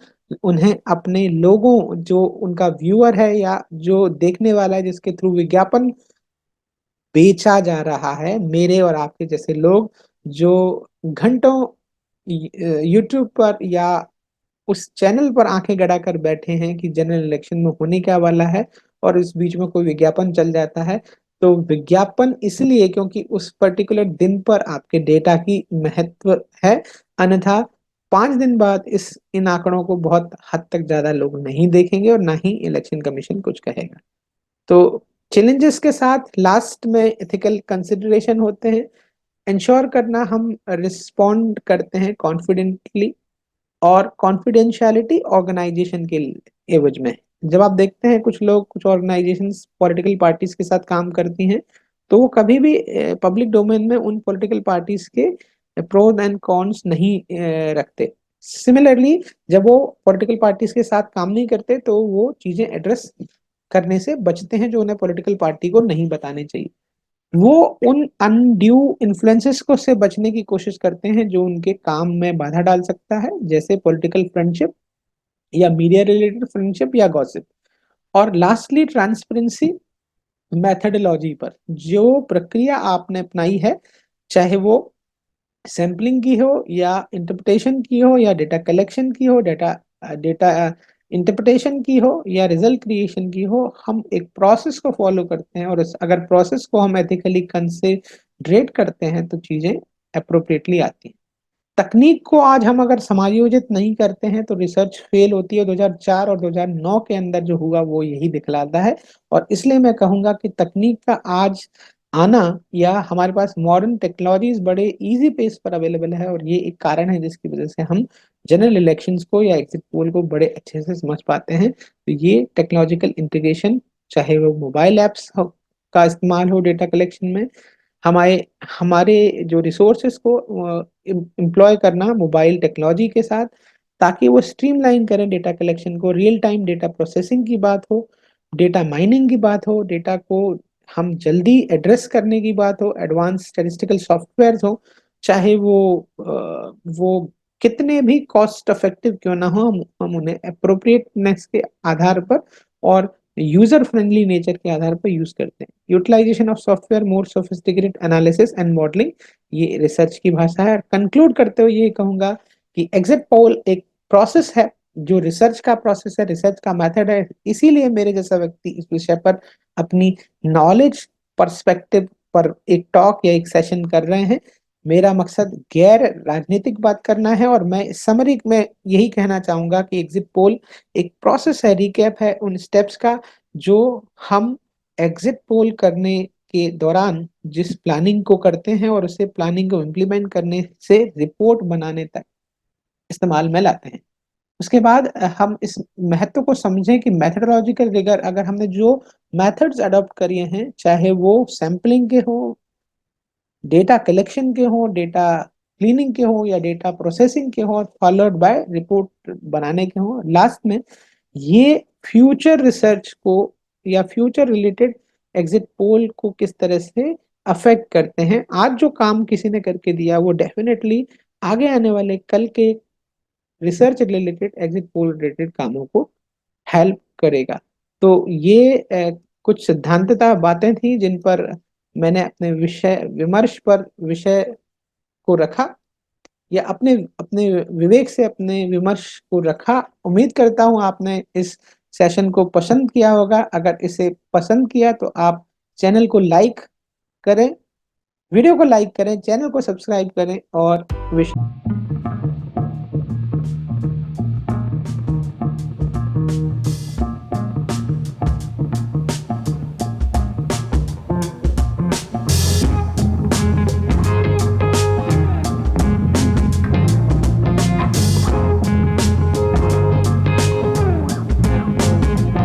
उन्हें अपने लोगों, जो उनका व्यूअर है या जो देखने वाला है, जिसके थ्रू विज्ञापन बेचा जा रहा है, मेरे और आपके जैसे लोग जो घंटों यूट्यूब पर या उस चैनल पर आंखें गड़ा कर बैठे हैं कि जनरल इलेक्शन में होने क्या वाला है, और इस बीच में कोई विज्ञापन चल जाता है, तो विज्ञापन इसलिए क्योंकि उस पर्टिकुलर दिन पर आपके डेटा की महत्व है, अन्यथा 5 दिन बाद इस इन आंकड़ों को बहुत हद तक ज्यादा लोग नहीं देखेंगे और ना ही इलेक्शन कमीशन कुछ कहेगा। तो चैलेंजेस के साथ लास्ट में एथिकल कंसिडरेशन होते हैं। इंश्योर करना हम रिस्पॉन्ड करते हैं कॉन्फिडेंटली, और कॉन्फिडेंशियलिटी ऑर्गेनाइजेशन के एवज में। जब आप देखते हैं कुछ लोग, कुछ ऑर्गेनाइजेशंस पॉलिटिकल पार्टीज के साथ काम करती हैं, तो वो कभी भी पब्लिक डोमेन में उन पॉलिटिकल पार्टीज के प्रोज एंड कॉन्स नहीं रखते। सिमिलरली जब वो पॉलिटिकल पार्टीज के साथ काम नहीं करते तो वो चीजें एड्रेस करने से बचते हैं जो उन्हें पॉलिटिकल पार्टी को नहीं बताने चाहिए। वो उन अनड्यू इन्फ्लुएंसेस को से बचने की कोशिश करते हैं जो उनके काम में बाधा डाल सकता है, जैसे पॉलिटिकल फ्रेंडशिप या मीडिया रिलेटेड फ्रेंडशिप या गॉसिप। और लास्टली ट्रांसपेरेंसी मेथडोलॉजी पर, जो प्रक्रिया आपने अपनाई है, चाहे वो सैम्पलिंग की हो या इंटरप्रिटेशन की हो या डेटा कलेक्शन की हो, डेटा इंटरप्रिटेशन की हो या रिजल्ट क्रिएशन की हो, हम एक प्रोसेस को फॉलो करते हैं और अगर प्रोसेस को हम एथिकली कंसिडरेट करते हैं तो चीजें अप्रोप्रिएटली आती हैं। तकनीक को आज हम अगर समायोजित नहीं करते हैं तो रिसर्च फेल होती है। 2004 और 2009 के अंदर जो हुआ वो यही दिखलाता है। और इसलिए मैं कहूंगा कि तकनीक का आज आना या हमारे पास मॉडर्न टेक्नोलॉजीज बड़े इजी पेस पर अवेलेबल है और ये एक कारण है जिसकी वजह से हम जनरल इलेक्शंस को या एग्जिट पोल को बड़े अच्छे से समझ पाते हैं। तो ये टेक्नोलॉजिकल इंटीग्रेशन, चाहे वो मोबाइल एप्स का इस्तेमाल हो डेटा कलेक्शन में, हमारे हमारे जो रिसोर्सेस को एम्प्लॉय करना मोबाइल टेक्नोलॉजी के साथ, ताकि वो स्ट्रीमलाइन करें डेटा कलेक्शन को, रियल टाइम डेटा प्रोसेसिंग की बात हो, डेटा माइनिंग की बात हो, डेटा को हम जल्दी एड्रेस करने की बात हो, एडवांस स्टैटिस्टिकल सॉफ्टवेयर हो, चाहे वो कितने भी कॉस्ट इफेक्टिव क्यों ना हो, हम उन्हें अप्रोप्रिएटनेस के आधार पर और यूजर फ्रेंडली नेचर के आधार पर यूज करते हैं। Utilisation of software, more sophisticated analysis and modelling, ये रिसर्च की भाषा है। कंक्लूड करते हुए ये कहूंगा कि एग्जिट पोल एक प्रोसेस है, जो रिसर्च का प्रोसेस है, रिसर्च का मेथड है। इसीलिए मेरे जैसा व्यक्ति इस विषय पर अपनी नॉलेज पर्सपेक्टिव पर एक टॉक या एक सेशन कर रहे हैं। मेरा मकसद गैर राजनीतिक बात करना है और मैं समरी में यही कहना चाहूंगा कि एग्जिट पोल एक प्रोसेस है, रिकैप है उन स्टेप्स का जो हम एग्जिट पोल करने के दौरान जिस प्लानिंग को करते हैं और उसे प्लानिंग को इम्प्लीमेंट करने से रिपोर्ट बनाने तक इस्तेमाल में लाते हैं। उसके बाद हम इस महत्व को समझें कि मैथडोलॉजिकल रिगर, अगर हमने जो मेथड्स अडॉप्ट करिए हैं, चाहे वो सैम्पलिंग के हो, डेटा कलेक्शन के हो, डेटा क्लीनिंग के हो या डेटा प्रोसेसिंग के हो, फॉलोड बाय रिपोर्ट बनाने के हो, लास्ट में ये फ्यूचर रिसर्च को या फ्यूचर रिलेटेड एग्जिट पोल को किस तरह से अफेक्ट करते हैं। आज जो काम किसी ने करके दिया वो डेफिनेटली आगे आने वाले कल के research related exit poll related कामों को हेल्प करेगा। तो ये कुछ सिद्धांतता बातें थी जिन पर मैंने अपने विषय को रखा या अपने अपने विवेक से अपने विमर्श को रखा। उम्मीद करता हूं आपने इस सेशन को पसंद किया होगा। अगर इसे पसंद किया तो आप चैनल को लाइक करें, वीडियो को लाइक करें, चैनल को सब्सक्राइब करें और विश